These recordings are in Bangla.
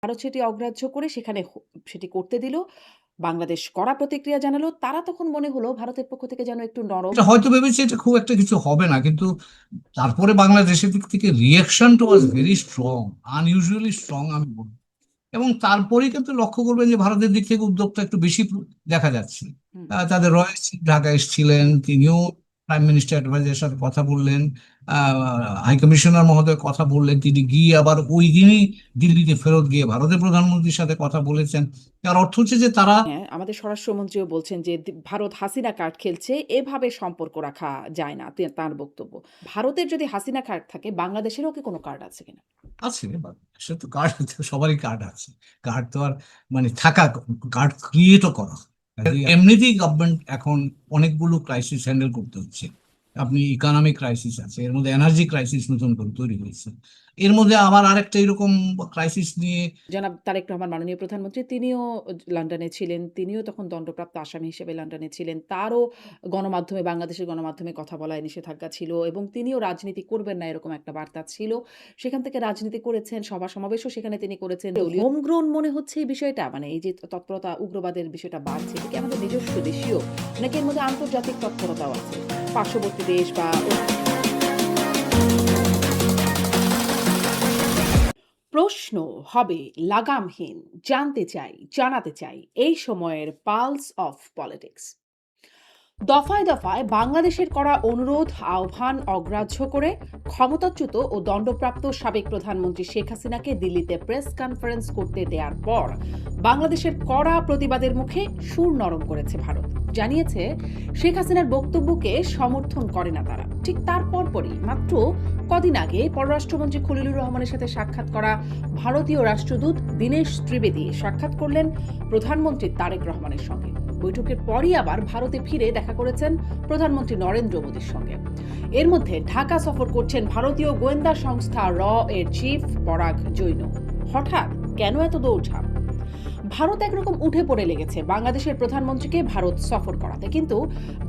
ভারত সেটি অগ্রাহ্য করে সেটি করতে দিল। বাংলাদেশ কড়া প্রতিক্রিয়া জানালো। তারা তখন মনে হলো ভারতের পক্ষ থেকে যেন একটু নরম। এটা হয়তো ভেবেছি এটা খুব একটা কিছু হবে না, কিন্তু তারপরে বাংলাদেশের দিক থেকে রিয়াকশনটা was very strong, unusually strong আমি বলবো। এবং তারপরেই কিন্তু লক্ষ্য করবেন যে ভারতের দিক থেকে উদ্যোগটা একটু বেশি দেখা যাচ্ছে। হুম। তাদের রয়েস ঢাকা এসেছিলেন, তিনিও প্রাইম মিনিস্টার অ্যাডভাইজারের সাথে কথা বললেন, হাই কমিশনার মহোদয় কথা বললেন, তিনি গিয়ে আবার ওই দিনই দিল্লিতে ফেরত গিয়ে ভারতের প্রধানমন্ত্রীর সাথে কথা বলেছেন। তার অর্থ হচ্ছে যে তারা হ্যাঁ, আমাদের স্বরাষ্ট্রমন্ত্রীও বলছেন যে ভারত হাসিনা কার্ড খেলছে, এভাবে সম্পর্ক রাখা যায় না। তাঁর বক্তব্য। ভারতের যদি হাসিনা কার্ড থাকে, বাংলাদেশেরও কি কোনো কার্ড আছে কিনা? আছে, সে তো কার্ড, সবারই কার্ড আছে। কার্ড তো আর মানে থাকা, কার্ড ক্রিয়েটও করা হয়। এমনিতেই গভর্নমেন্ট এখন অনেকগুলো ক্রাইসিস হ্যান্ডেল করতে হচ্ছে। আপনি ইকোনমিক ক্রাইসিস আছে, এর মধ্যে এনার্জি ক্রাইসিস নতুন করে তৈরি হয়েছে, এর মধ্যে আবার আরেকটা এরকম ক্রাইসিস নিয়ে। জনাব তারেক রহমান মাননীয় প্রধানমন্ত্রী তিনিও লন্ডনে ছিলেন। তিনিও তখন দণ্ডপ্রাপ্ত আসামি হিসেবে লন্ডনে ছিলেন। তারও বাংলাদেশের গণমাধ্যমে কথা বলায় নিষেধাজ্ঞা ছিল এবং তিনিও রাজনীতি করবেন না এরকম একটা বার্তা ছিল। সেখান থেকে রাজনীতি করেছেন, সভা-সমাবেশও সেখানে তিনি করেছেন। হোম গ্রাউন্ড মনে হচ্ছে এই বিষয়টা, মানে এই যে তৎপরতা, উগ্রবাদের বিষয়টা বাড়ছে, এটা কি আমাদের নিজস্ব দেশীয় নাকি এর মধ্যে আন্তর্জাতিক তৎপরতাও আছে? পার্শ্ববর্তী দেশ বা প্রশ্ন হবে লাগামহীন। জানতে চাই, জানাতে চাই এই সময়ের পালস অফ পলিটিক্স। দফায় দফায় বাংলাদেশের করা অনুরোধ, আহ্বান অগ্রাহ্য করে ক্ষমতাচ্যুত ও দণ্ডপ্রাপ্ত সাবেক প্রধানমন্ত্রী শেখ হাসিনাকে দিল্লিতে প্রেস কনফারেন্স করতে দেওয়ার পর বাংলাদেশের কড়া প্রতিবাদের মুখে সুর নরম করেছে ভারত। জানিয়েছে শেখ হাসিনার বক্তব্যকে সমর্থন করে না তারা। ঠিক তার পরপরই মাত্র কদিন আগে পররাষ্ট্রমন্ত্রী খলিলুর রহমানের সাথে সাক্ষাৎ করা ভারতীয় রাষ্ট্রদূত দীনেশ ত্রিবেদী সাক্ষাৎ করলেন প্রধানমন্ত্রী তারেক রহমানের সঙ্গে। বৈঠকের পরই আবার ভারতে ফিরে দেখা করেছেন প্রধানমন্ত্রী নরেন্দ্র মোদীর সঙ্গে। এর মধ্যে ঢাকা সফর করছেন ভারতীয় গোয়েন্দা সংস্থা র এর চিফ পরাগ জৈন। হঠাৎ কেন এত দৌড়ঝাঁপ? ভারত একরকম উঠে পড়ে লেগেছে বাংলাদেশের প্রধানমন্ত্রীকে ভারত সফর করাতে, কিন্তু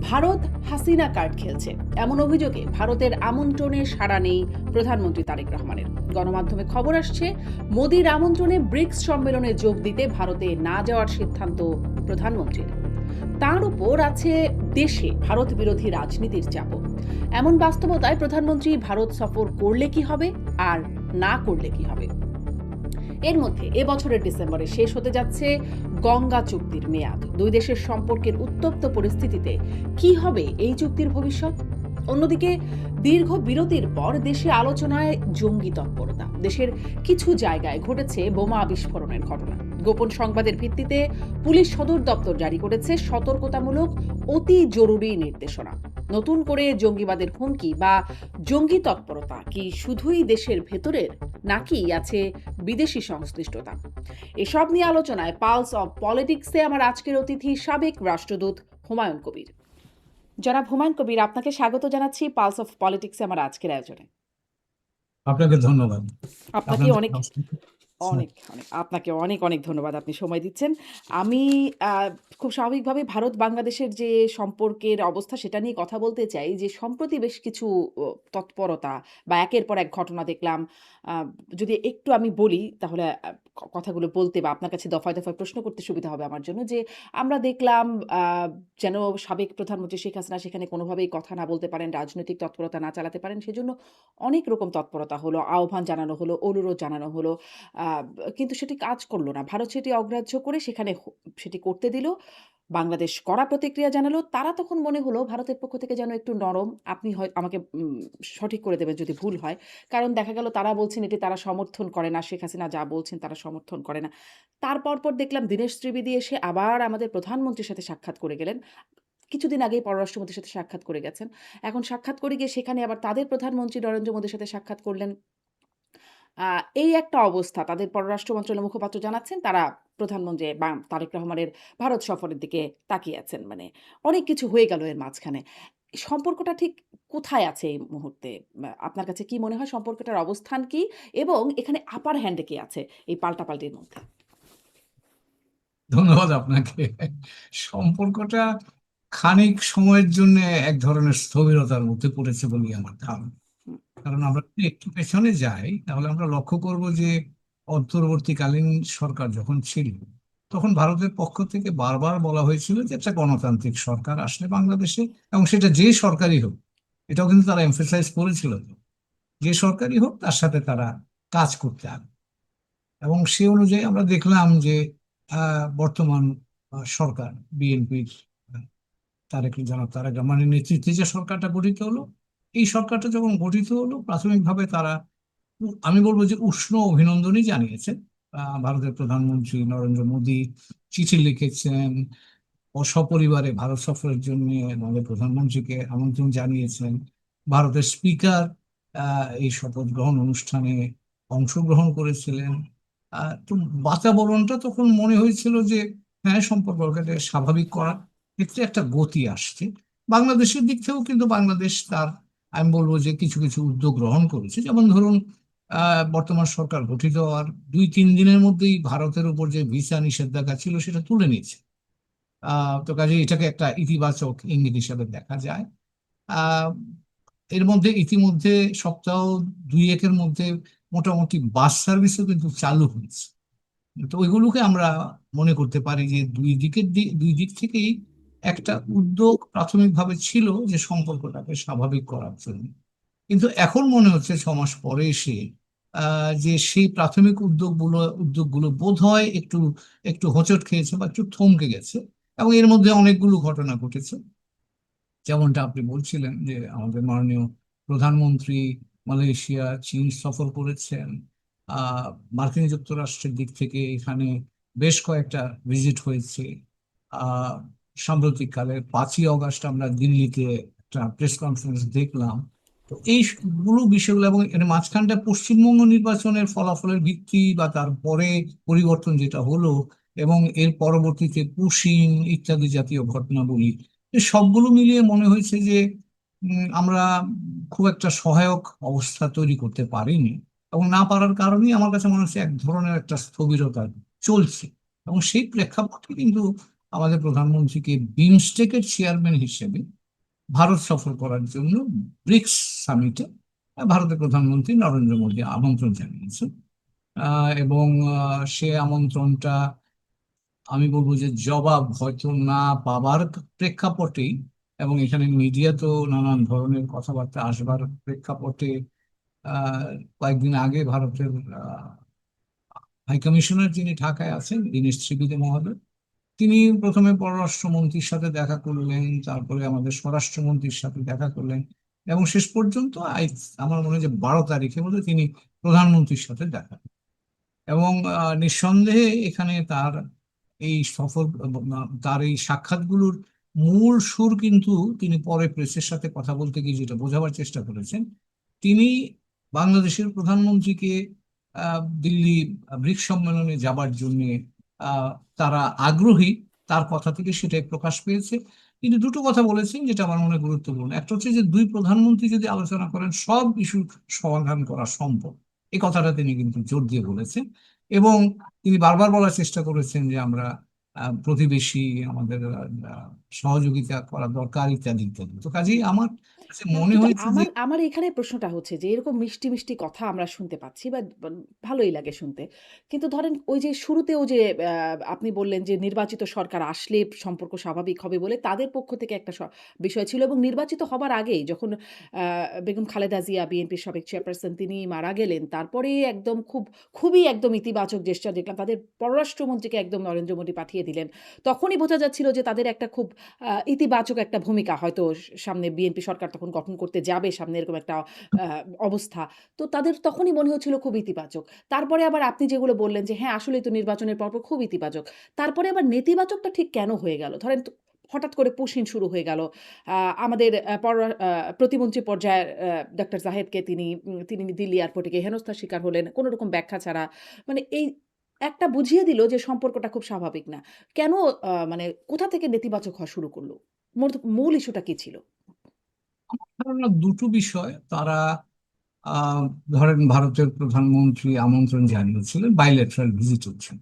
ভারত হাসিনা কার্ড খেলছে এমন অভিযোগে ভারতের আমন্ত্রণে সাড়া নেই প্রধানমন্ত্রী তারেক রহমানের। গণমাধ্যমে খবর আসছে মোদির আমন্ত্রণে ব্রিক্স সম্মেলনে যোগ দিতে ভারতে না যাওয়ার সিদ্ধান্ত প্রধানমন্ত্রীর। তার উপর আছে দেশে ভারত বিরোধী রাজনীতির চাপ। এমন বাস্তবতায় প্রধানমন্ত্রী ভারত সফর করলে কি হবে আর না করলে কি হবে? এর মধ্যে এবছরের ডিসেম্বরে শেষ হতে যাচ্ছে গঙ্গা চুক্তির মেয়াদ। দুই দেশের সম্পর্কের উত্তপ্ত পরিস্থিতিতে কি হবে এই চুক্তির ভবিষ্যৎ? অন্যদিকে দীর্ঘ বিরতির পর দেশে আলোচনায় জঙ্গি তৎপরতা। দেশের কিছু জায়গায় ঘটেছে বোমা বিস্ফোরণের ঘটনা। গোপন সংবাদের ভিত্তিতে পুলিশ সদর দপ্তর জারি করেছে সতর্কতামূলক অতি জরুরি নির্দেশনা। নতুন করে জঙ্গিবাদের হুমকি বা জঙ্গি তৎপরতা কি শুধুই দেশের ভেতরের, নাকি আছে বিদেশি সংশ্লিষ্টতা? এসব নিয়ে আলোচনায় পালস অব পলিটিক্সে আমার আজকের অতিথি সাবেক রাষ্ট্রদূত হুমায়ুন কবির। জনাব হুমায়ুন কবির, আপনাকে স্বাগত জানাচ্ছি পালস অফ পলিটিক্সে আমার আজকের আয়োজনে। আপনাকে ধন্যবাদ। আপনাকে আপনাদের অনেক আপনাকে অনেক, অনেক ধন্যবাদ। আপনি সময় দিচ্ছেন। আমি আ খুব স্বাভাবিকভাবেই ভারত বাংলাদেশের যে সম্পর্কের অবস্থা সেটা নিয়ে কথা বলতে চাই। যে সম্প্রতি বেশ কিছু তৎপরতা বা একের পর এক ঘটনা দেখলাম। আ যদি একটু আমি বলি তাহলে কথাগুলো বলতে বা আপনার কাছে দফায়, দফায় প্রশ্ন করতে সুবিধা হবে আমার জন্য। যে আমরা দেখলাম আ যেন সাবেক প্রধানমন্ত্রী শেখ হাসিনা সেখানে কোনোভাবেই কথা না বলতে পারেন, রাজনৈতিক তৎপরতা না চালাতে পারেন। সেজন্য অনেক রকম তৎপরতা হলো, আহ্বান জানানো হলো, অনুরোধ জানানো হলো। আ কিন্তু সেটি কাজ করল না। ভারত সেটি অগ্রাহ্য করে সেটি করতে দিল। বাংলাদেশ কড়া প্রতিক্রিয়া জানালো। তারা তখন মনে হলো ভারতের পক্ষ থেকে যেন একটু নরম। আপনি আমাকে সঠিক করে দেবেন যদি ভুল হয়। কারণ দেখা গেল তারা বলছেন এটি তারা সমর্থন করে না। শেখ হাসিনা যা বলছেন তারা সমর্থন করে না। তার পরপর দেখলাম দীনেশ ত্রিবেদী এসে আবার আমাদের প্রধানমন্ত্রীর সাথে সাক্ষাৎ করে গেলেন। কিছুদিন আগেই পররাষ্ট্রমন্ত্রীর সাথে সাক্ষাৎ করে গেছেন। এখন সাক্ষাৎ করে গিয়ে সেখানে আবার তাদের প্রধানমন্ত্রী নরেন্দ্র মোদির সাথে সাক্ষাৎ করলেন। আ এই একটা অবস্থা। তাদের পররাষ্ট্র মন্ত্রণালয়ের মুখপাত্র জানাচ্ছেন তারা প্রধানমন্ত্রী তারেক রহমানের ভারত সফরের দিকে তাকিয়ে আছেন। মানে অনেক কিছু হয়ে গেল এর মাঝখানে। সম্পর্কটা ঠিক কোথায় আছে এই মুহূর্তে? আপনার কাছে কি মনে হয় সম্পর্কটার অবস্থান কি? এবং এখানে আপার হ্যান্ড এ কে আছে এই পাল্টাপাল্টির মধ্যে? ধন্যবাদ আপনাকে। সম্পর্কটা খানিক সময়ের জন্য এক ধরনের স্থবিরতার মধ্যে পড়েছে বলেই আমার ধারণা। হুম, কারণ আমরা যদি একটু পেছনে যাই তাহলে আমরা লক্ষ্য করব যে অন্তর্বর্তীকালীন সরকার যখন ছিল, তখন ভারতের পক্ষ থেকে বারবার বলা হয়েছিল যে একটা গণতান্ত্রিক সরকার আসলে বাংলাদেশে, এবং সেটা যে সরকারই হোক, এটাও কিন্তু তারা এমফেসাইজ করেছিল, যে সরকারই হোক তার সাথে তারা কাজ করতে হবে। এবং সে অনুযায়ী আমরা দেখলাম যে বর্তমান সরকার বিএনপির জনাব তারেক রহমানের নেতৃত্বে যে সরকারটা গঠিত হলো, এই সরকারটা যখন গঠিত হলো, প্রাথমিকভাবে তারা, আমি বলবো যে উষ্ণ অভিনন্দনই জানিয়েছেন। ভারতের প্রধানমন্ত্রী নরেন্দ্র মোদী চিঠি লিখেছেন, সপরিবারে ভারত সফরের জন্য আমাদের প্রধানমন্ত্রীকে আমন্ত্রণ জানিয়েছেন। ভারতের স্পিকার এই শপথ গ্রহণ অনুষ্ঠানে অংশগ্রহণ করেছিলেন। তো বাতাবরণটা তখন মনে হয়েছিল যে হ্যাঁ, সম্পর্ককে স্বাভাবিক করার ক্ষেত্রে একটা গতি আসছে। বাংলাদেশের দিক থেকেও কিন্তু বাংলাদেশ তার, আমি বলবো যে কিছু কিছু উদ্যোগ গ্রহণ করেছে। যেমন ধরুন, বর্তমান সরকার গঠিত হওয়ার 2-3 দিনের মধ্যেই ভারতের উপর যে ভিসা নিষেধাজ্ঞা ছিল সেটা তুলে নিয়েছে। তো কাজে এটাকে একটা ইতিবাচক ইঙ্গিত হিসাবে দেখা যায়। আহ এর মধ্যে ইতিমধ্যে সপ্তাহ 2-1-এর মধ্যে মোটামুটি বাস সার্ভিসও কিন্তু চালু হয়েছে। তো ওইগুলোকে আমরা মনে করতে পারি যে দুই দিক থেকেই একটা উদ্যোগ প্রাথমিকভাবে ছিল যে সম্পর্কটাকে স্বাভাবিক করার জন্য। কিন্তু এখন মনে হচ্ছে 6 মাস পরে এসে যে সেই প্রাথমিক উদ্যোগগুলো বোধ হয় একটু একটু হোঁচট খেয়েছে বা একটু থমকে গেছে। এবং এর মধ্যে অনেকগুলো ঘটনা ঘটেছে, যেমনটা আপনি বলছিলেন যে আমাদের মাননীয় প্রধানমন্ত্রী মালয়েশিয়া, চীন সফর করেছেন। আহ মার্কিন যুক্তরাষ্ট্রের দিক থেকে এখানে বেশ কয়েকটা ভিজিট হয়েছে। আহ সাম্প্রতিককালে 5ই অগাস্ট আমরা দিল্লিতে একটা প্রেস কনফারেন্স দেখলাম। তো বিষয়গুলো, এবং এর মাঝখানটা পশ্চিমবঙ্গ নির্বাচনের ফলাফলের ভিত্তি বা তারপরে পরিবর্তন যেটা হলো, এবং এর পরবর্তীতে পুশিন ইত্যাদি জাতীয় ঘটনাবলী, এই সবগুলো মিলিয়ে মনে হয়েছে যে আমরা খুব একটা সহায়ক অবস্থা তৈরি করতে পারিনি। এবং না পারার কারণেই আমার কাছে মনে হচ্ছে এক ধরনের একটা স্থবিরতা চলছে। এবং সেই প্রেক্ষাপটে কিন্তু আমাদের প্রধানমন্ত্রীকে বিমস্টেকের চেয়ারম্যান হিসেবে ভারত সফর করার জন্য ব্রিক্স সামিটে ভারতের প্রধানমন্ত্রী নরেন্দ্র মোদী আমন্ত্রণ জানিয়েছেন। এবং সে আমন্ত্রণটা, আমি বলবো যে জবাব হয়তো না পাবার প্রেক্ষাপটেই, এবং এখানে মিডিয়া তো নানান ধরনের কথাবার্তা আসবার প্রেক্ষাপটে, আহ কয়েকদিন আগে ভারতের হাই কমিশনার যিনি ঢাকায় আছেন, দীনেশ ত্রিবেদী মহোদয়, তিনি প্রথমে পররাষ্ট্রমন্ত্রীর সাথে দেখা করলেন, তারপরে আমাদের স্বরাষ্ট্রমন্ত্রীর সাথে দেখা করলেন, এবং শেষ পর্যন্ত আমার মনে হয় যে 12 তারিখে বোধহয় তিনি প্রধানমন্ত্রীর সাথে দেখা। এবং নিঃসন্দেহে এখানে তার এই সফর, তার এই সাক্ষাৎগুলোর মূল সুর কিন্তু তিনি পরে প্রেসের সাথে কথা বলতে গিয়ে যেটা বোঝাবার চেষ্টা করেছেন, তিনি বাংলাদেশের প্রধানমন্ত্রীকে দিল্লি ব্রিক্স সম্মেলনে যাবার জন্য আহ, তারা আগ্রহী, তার কথা থেকে সেটাই প্রকাশ পেয়েছে। তিনি দুটো কথা বলেছেন যেটা আমার মনে হয় গুরুত্বপূর্ণ। একটা হচ্ছে যে দুই প্রধানমন্ত্রী যদি আলোচনা করেন সব ইস্যু সমাধান করা সম্ভব, এই কথাটা তিনি কিন্তু জোর দিয়ে বলেছেন। এবং তিনি বারবার বলার চেষ্টা করেছেন যে আমরা প্রতিবেশী, আমাদের সহযোগিতা করা দরকার, ইত্যাদি ইত্যাদি। তো কাজেই আমার কাছে না, মনে কিন্তু হয়েছে যে আমার আমার এখানে প্রশ্নটা হচ্ছে যে এরকম মিষ্টি, মিষ্টি কথা আমরা শুনতে পাচ্ছি বা ভালোই লাগে শুনতে। কিন্তু ধরেন ওই যে শুরুতেও যে আপনি বললেন যে নির্বাচিত সরকার আসলে সম্পর্ক স্বাভাবিক হবে বলে তাদের পক্ষ থেকে একটা বিষয় ছিল এবং নির্বাচিত হবার আগেই যখন আ বেগম খালেদা জিয়া বিএনপির সাবেক চেয়ারপারসন তিনি মারা গেলেন, তারপরে একদম খুবই একদম ইতিবাচক জেস্চার দেখলাম। তাদের পররাষ্ট্রমন্ত্রীকে একদম নরেন্দ্র মোদী পাঠিয়ে দিলেন। তখনই বোঝা যাচ্ছিল যে তাদের একটা খুব ইতিবাচক একটা ভূমিকা হয়তো সামনে বিএনপি সরকার তখন গঠন করতে যাবে, সামনে এরকম একটা আ অবস্থা। তো তাদের তখনই মনে হচ্ছিল খুব ইতিবাচক। তারপরে আবার আপনি যেগুলো বললেন যে হ্যাঁ, আসলেই তো নির্বাচনের পরপর খুব ইতিবাচক। তারপরে আবার নেতিবাচকটা ঠিক কেন হয়ে গেল? ধরেন হঠাৎ করে পুশিন শুরু হয়ে গেল। আ আমাদের প্রতিমন্ত্রী পর্যায়ের ডক্টর জাহেদকে তিনি দিল্লি এয়ারপোর্টে গিয়ে হেনস্থার শিকার হলেন কোনো রকম ব্যাখ্যা ছাড়া। মানে এই একটা বুঝিয়ে দিল যে সম্পর্কটা খুব স্বাভাবিক না। কেন মানে কোথা থেকে নেতিবাচক হওয়া শুরু করল? মূল ইস্যুটা কি ছিল? আমার ধারণা দুটো বিষয়। তারা আহ ধরেন ভারতের প্রধানমন্ত্রী আমন্ত্রণ জানিয়েছিলেন, বাইলেটারাল ভিজিট হচ্ছেন,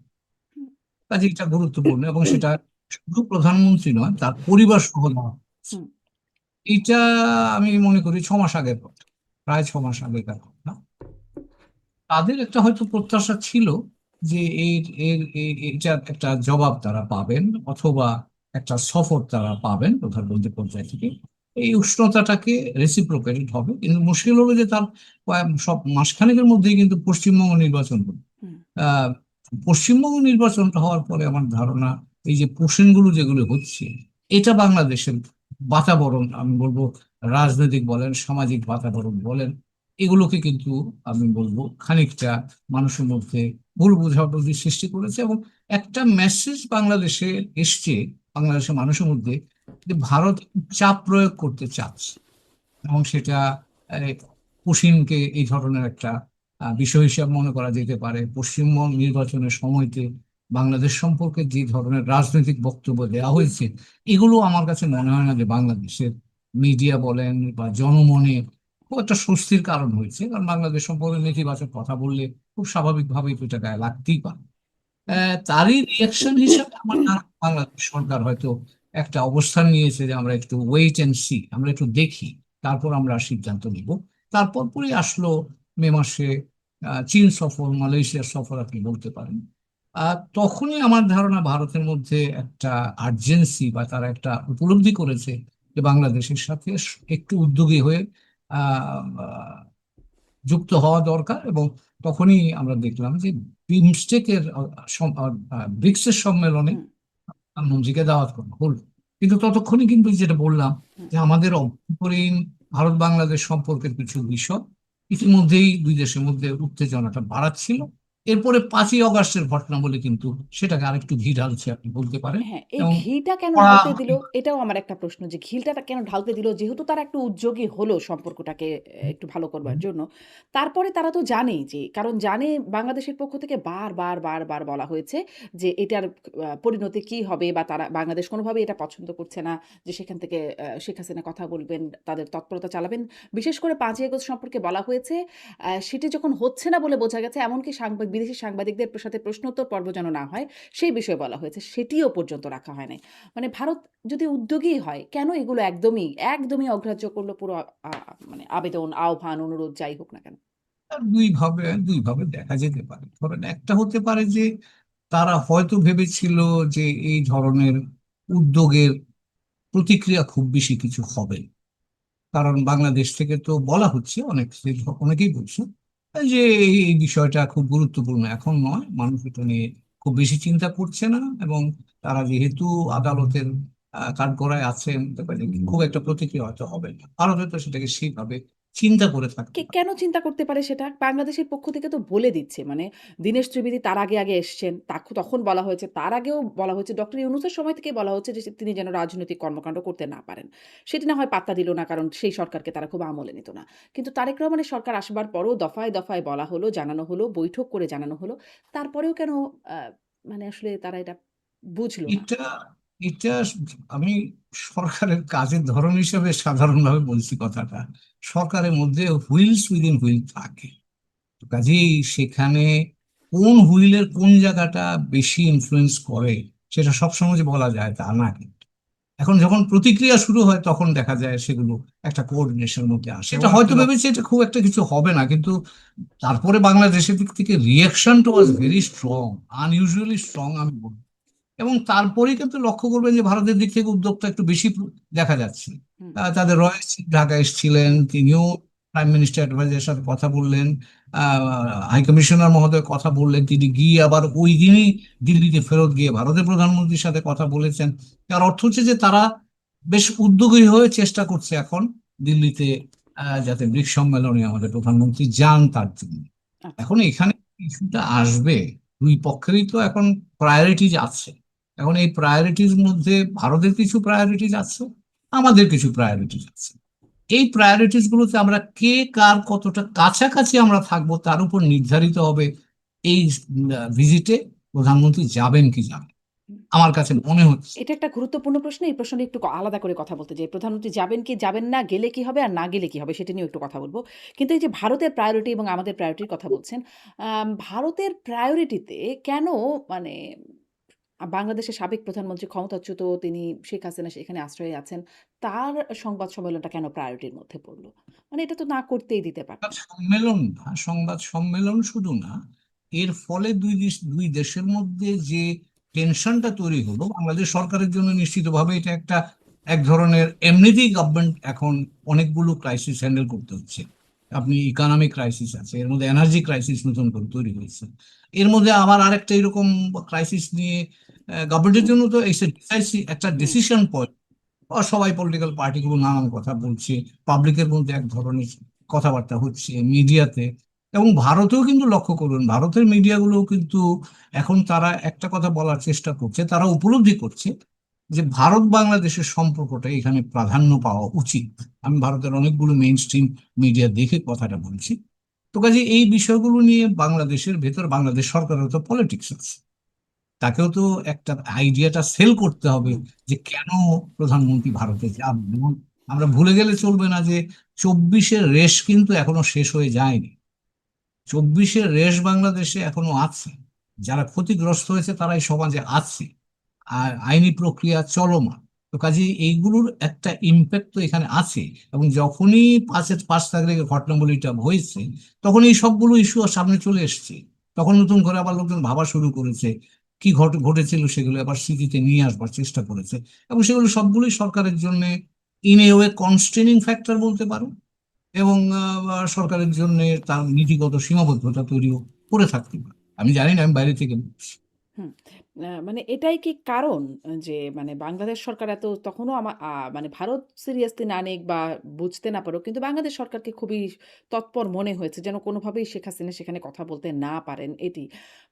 হুম, কাজে এটা গুরুত্বপূর্ণ। এবং সেটা শুধু প্রধানমন্ত্রী নয়, তার পরিবার সহ দেওয়া হচ্ছে। হুম, এইটা আমি মনে করি 6 মাস আগের কথা, প্রায় 6 মাস আগেকার কথা। তাদের একটা হয়তো প্রত্যাশা ছিল যে এর এর এটার একটা জবাব তারা পাবেন, অথবা একটা সফর তারা পাবেন প্রধানমন্ত্রী পর্যায় থেকে। এই উষ্ণতাটাকে রেসিপ্রোকেটেড হবে, কিন্তু মুশকিল হলো যে তার সব মাসখানেকের মধ্যেই কিন্তু পশ্চিমবঙ্গ নির্বাচন হলো। হুম, আহ, পশ্চিমবঙ্গ নির্বাচনটা হওয়ার পরে আমার ধারণা এই যে পোষণগুলো যেগুলো হচ্ছে, এটা বাংলাদেশের বাতাবরণ, আমি বলবো রাজনৈতিক বলেন সামাজিক বাতাবরণ বলেন, এগুলোকে কিন্তু আমি বলবো খানিকটা মানুষের মধ্যে ভুল বোঝাবুঝি সৃষ্টি করেছে। এবং একটা মেসেজ বাংলাদেশে এসছে, বাংলাদেশের মানুষের মধ্যে, যে ভারত চাপ প্রয়োগ করতে চাচ্ছে, এবং সেটা আহ, পুশিনকে এই ধরনের একটা বিষয় হিসাবে মনে করা যেতে পারে। পশ্চিমবঙ্গ নির্বাচনের সময়তে বাংলাদেশ সম্পর্কে যে ধরনের রাজনৈতিক বক্তব্য দেওয়া হয়েছে, এগুলো আমার কাছে মনে হয় না যে বাংলাদেশের মিডিয়া বলেন বা জনমনে খুব একটা স্বস্তির কারণ হয়েছে। কারণ বাংলাদেশ সম্পর্কে নেতিবাচক কথা বললে খুব স্বাভাবিকভাবেই তো এটা গায়ে লাগতেই পারে। তারই রিয়াকশন হিসাবে আমার ধারণা বাংলাদেশ সরকার হয়তো একটা অবস্থান নিয়েছে যে আমরা একটু ওয়েট এন্ড সি, আমরা একটু দেখি, তারপর আমরা সিদ্ধান্ত নিব। তারপর পরই আসলো মে মাসে চীন সফর, মালয়েশিয়ার সফর আপনি বলতে পারেন। তখনই আমার ধারণা ভারতের মধ্যে একটা আর্জেন্সি বা তারা একটা উপলব্ধি করেছে যে বাংলাদেশের সাথে একটু উদ্যোগী হয়ে আহ যুক্ত হওয়া দরকার। এবং তখনই আমরা দেখলাম যে বিমস্টেকের ব্রিক্সের সম্মেলনে হুম, প্রধানমন্ত্রীকে দাওয়াত করা হলো। কিন্তু ততক্ষণই কিন্তু যেটা বললাম, হুম। যে আমাদের অভ্যন্তরীণ ভারত বাংলাদেশ সম্পর্কের কিছু বিষয় ইতিমধ্যেই দুই দেশের মধ্যে উত্তেজনাটা বাড়াচ্ছিল। এরপরে 5ই অগাস্টের ঘটনা বলে কিন্তু সেটাকে আরেকটু ঘি ঢালছে আপনি বলতে পারেন। হ্যাঁ, এই এবং ঘিটা কেন কড়া ঢালতে দিল? এটাও আমার একটা প্রশ্ন যে ঘিলটা কেন ঢালতে দিল? যেহেতু তারা একটু উদ্যোগী হলো সম্পর্কটাকে একটু ভালো করবার জন্য। তারপরে তারা তো জানেই যে কারণ জানে বাংলাদেশের পক্ষ থেকে বারবার বলা হয়েছে যে এটার পরিণতি কি হবে বা তারা বাংলাদেশ কোনোভাবেই এটা পছন্দ করছে না যে সেখান থেকে শেখ হাসিনা কথা বলবেন, তাদের তৎপরতা চালাবেন। বিশেষ করে ৫ই আগস্ট সম্পর্কে বলা হয়েছে সেটি যখন হচ্ছে না বলে বোঝা গেছে এমনকি বিদেশি সাংবাদিকদের সাথে প্রশ্নোত্তর পর্ব যেন না হয় সেই বিষয়ে বলা হয়েছে, সেটিও পর্যন্ত রাখা হয় নাই। মানে ভারত যদি উদ্যোগী হয়, কেন এগুলো একদমই অগ্রাহ্য করলো পুরো আ মানে আবেদন, আহ্বান, অনুরোধ যাই হোক না কেন? আর দুই ভাবে দেখা যেতে পারে। ধরেন একটা হতে পারে যে তারা হয়তো ভেবেছিল যে এই ধরনের উদ্যোগের প্রতিক্রিয়া খুব বেশি কিছু হবে না। কারণ বাংলাদেশ থেকে তো বলা হচ্ছে, অনেকেই বলছে যে এই বিষয়টা খুব গুরুত্বপূর্ণ, এখন নয়, মানুষ এটা নিয়ে খুব বেশি চিন্তা করছে না। এবং তারা যেহেতু আদালতের কাঠগড়ায় আছেন, তারপরে খুব একটা প্রতিক্রিয়া হয়তো হবে না। ভারত হয়তো সেটাকে সেইভাবে চিন্তা করে থাকতে পারে। কেন চিন্তা করতে পারে সেটা? বাংলাদেশের পক্ষ থেকে তো বলে দিচ্ছে। মানে দীনেশ ত্রিবেদী তার আগে এসছেন। তখন বলা হয়েছে, তার আগেও বলা হয়েছে, ডক্টর ইউনূসের সময় থেকেই বলা হচ্ছে যে তিনি যেন রাজনৈতিক কর্মকাণ্ড করতে না পারেন। সেটি না হয় পাত্তা দিল না কারণ সেই সরকারকে তারা খুব আমলে নিত না। কিন্তু তারেক রহমানের সরকার আসবার পরও দফায় বলা হলো, জানানো হলো, বৈঠক করে জানানো হলো। তারপরেও কেন আ মানে আসলে তারা এটা বুঝল না? এটা এটা আমি সরকারের কাজের ধরন হিসেবে সাধারণভাবে বলছি কথাটা। সরকারের মধ্যে হুইলস উইদিন হুইল থাকে, তো কাজেই সেখানে কোন হুইলের কোন জায়গাটা বেশি ইনফ্লুয়েন্স করে সেটা সবসময় যে বলা যায় তা না। কিন্তু এখন যখন প্রতিক্রিয়া শুরু হয় তখন দেখা যায় সেগুলো একটা কোঅর্ডিনেশনের মধ্যে আসে। এটা হয়তো ভেবেছে এটা খুব একটা কিছু হবে না, কিন্তু তারপরে বাংলাদেশের দিক থেকে রিয়াকশনটা was very strong, unusually strong আমি বলবো। এবং তারপরেই কিন্তু লক্ষ্য করবেন যে ভারতের দিক থেকে উদ্যোগটা একটু বেশি দেখা যাচ্ছে। হুম, তাদের রয়েস ঢাকা এসেছিলেন, তিনিও প্রাইম মিনিস্টার অ্যাডভাইজারের সাথে কথা বললেন, হাই কমিশনার মহোদয় কথা বললেন, তিনি গিয়ে আবার ওই দিনই দিল্লিতে ফেরত গিয়ে ভারতের প্রধানমন্ত্রীর সাথে কথা বলেছেন। তার অর্থ হচ্ছে যে তারা বেশ উদ্যোগী হয়ে চেষ্টা করছে এখন দিল্লিতে যাতে ব্রিক্স সম্মেলনে আমাদের প্রধানমন্ত্রী যান তার জন্য। আচ্ছা। এখন এখানে ইস্যুটা আসবে, দুই পক্ষেরই তো এখন প্রায়োরিটিজ আছে। এখন এই প্রায়োরিটির মধ্যে ভারতের কিছু প্রায়োরিটিজ আছে, আমাদের কিছু প্রায়োরিটিজ আছে। এই প্রায়োরিটিস গুলোতে আমরা কে কার কতটা কাছাকাছি আমরা থাকবো তার উপর নির্ধারিত হবে এই ভিজিটে প্রধানমন্ত্রী যাবেন কি যাবেন, আমার কাছে মনে হচ্ছে। এটা একটা গুরুত্বপূর্ণ প্রশ্ন। এই প্রশ্ন নিয়ে একটু আলাদা করে কথা বলতে চাই। প্রধানমন্ত্রী যাবেন কি যাবেন না, গেলে কি হবে আর না গেলে কি হবে সেটা নিয়েও একটু কথা বলব। কিন্তু এই যে ভারতের প্রায়োরিটি এবং আমাদের প্রায়োরিটির কথা বলছেন, ভারতের প্রায়োরিটিতে কেন মানে বাংলাদেশের সাবেক প্রধানমন্ত্রী ক্ষমতাচ্যুত তিনি শেখ হাসিনা সেখানে আশ্রয়ে আছেন। তার সংবাদ সম্মেলনটা কেন প্রায়োরিটির মধ্যে পড়ল? মানে এটা তো না করতেই দিতে সংবাদ পারতেন। সম্মেলন না, সংবাদ সম্মেলন শুধু না, এর ফলে দুই দেশের মধ্যে যে টেনশনটা তৈরি হলো, বাংলাদেশ সরকারের জন্য নিশ্চিতভাবে এটা একটা এক ধরনের, এমনিতেই গভর্নমেন্ট এখন অনেকগুলো ক্রাইসিস হ্যান্ডেল করতে হচ্ছে। আপনি ইকোনমিক ক্রাইসিস আছে, এর মধ্যে এনার্জি ক্রাইসিস নতুন করে তৈরি হয়েছে, এর মধ্যে আবার আরেকটা এরকম ক্রাইসিস নিয়ে গভর্নমেন্টের জন্য তো একটা হুম, ডিসিশন পয়েন্ট। সবাই পলিটিক্যাল পার্টিগুলো নানান কথা বলছে, পাবলিকের মধ্যে এক ধরনের কথাবার্তা হচ্ছে মিডিয়াতে। এবং ভারতেও কিন্তু লক্ষ্য করুন, ভারতের মিডিয়াগুলোও কিন্তু এখন তারা একটা কথা বলার চেষ্টা করছে, তারা উপলব্ধি করছে যে ভারত বাংলাদেশের সম্পর্কটা এখানে প্রাধান্য পাওয়া উচিত। আমি ভারতের অনেকগুলো মেইন স্ট্রিম মিডিয়া দেখে কথাটা বলছি। তো কাজে এই বিষয়গুলো নিয়ে বাংলাদেশের ভেতর, বাংলাদেশ সরকারের তো পলিটিক্স আছে, তাকেও তো একটা আইডিয়াটা সেল করতে হবে হুম। যে কেন প্রধানমন্ত্রী ভারতে যান। এবং আমরা ভুলে গেলে চলবে না যে 24-এর রেশ কিন্তু এখনো শেষ হয়ে যায়নি। 24-এর রেশ বাংলাদেশে এখনো আছে, যারা ক্ষতিগ্রস্ত হয়েছে তারা এই সমাজে আছে, আর আইনি প্রক্রিয়া চলমান। তো কাজে এইগুলোর একটা ইম্প্যাক্ট তো এখানে আছে। এবং যখনই 5 তারিখে ঘটনাবলীটা হয়েছে, তখন এই সবগুলো ইস্যু সামনে চলে এসেছে। তখন নতুন করে আবার লোকজন ভাবা শুরু করেছে, কি ঘটেছিল সেগুলো আবার স্মৃতিতে নিয়ে আসবার চেষ্টা করেছে। এবং সেগুলো সবগুলোই সরকারের জন্য ইন এ ওয়ে কনস্ট্রেনিং ফ্যাক্টর বলতে পারো। এবং সরকারের জন্য তার নীতিগত সীমাবদ্ধতা তৈরিও করে থাকতে পারে। আমি জানি না, আমি বাইরে থেকে বলছি। হুম। মানে এটাই কি কারণ যে মানে বাংলাদেশ সরকার এত তখনও মানে ভারত সিরিয়াসলি না নিক বা বুঝতে না পারুক, কিন্তু বাংলাদেশ সরকারকে খুবই তৎপর মনে হয়েছে যেন কোনোভাবেই শেখ হাসিনা সেখানে কথা বলতে না পারেন এটি।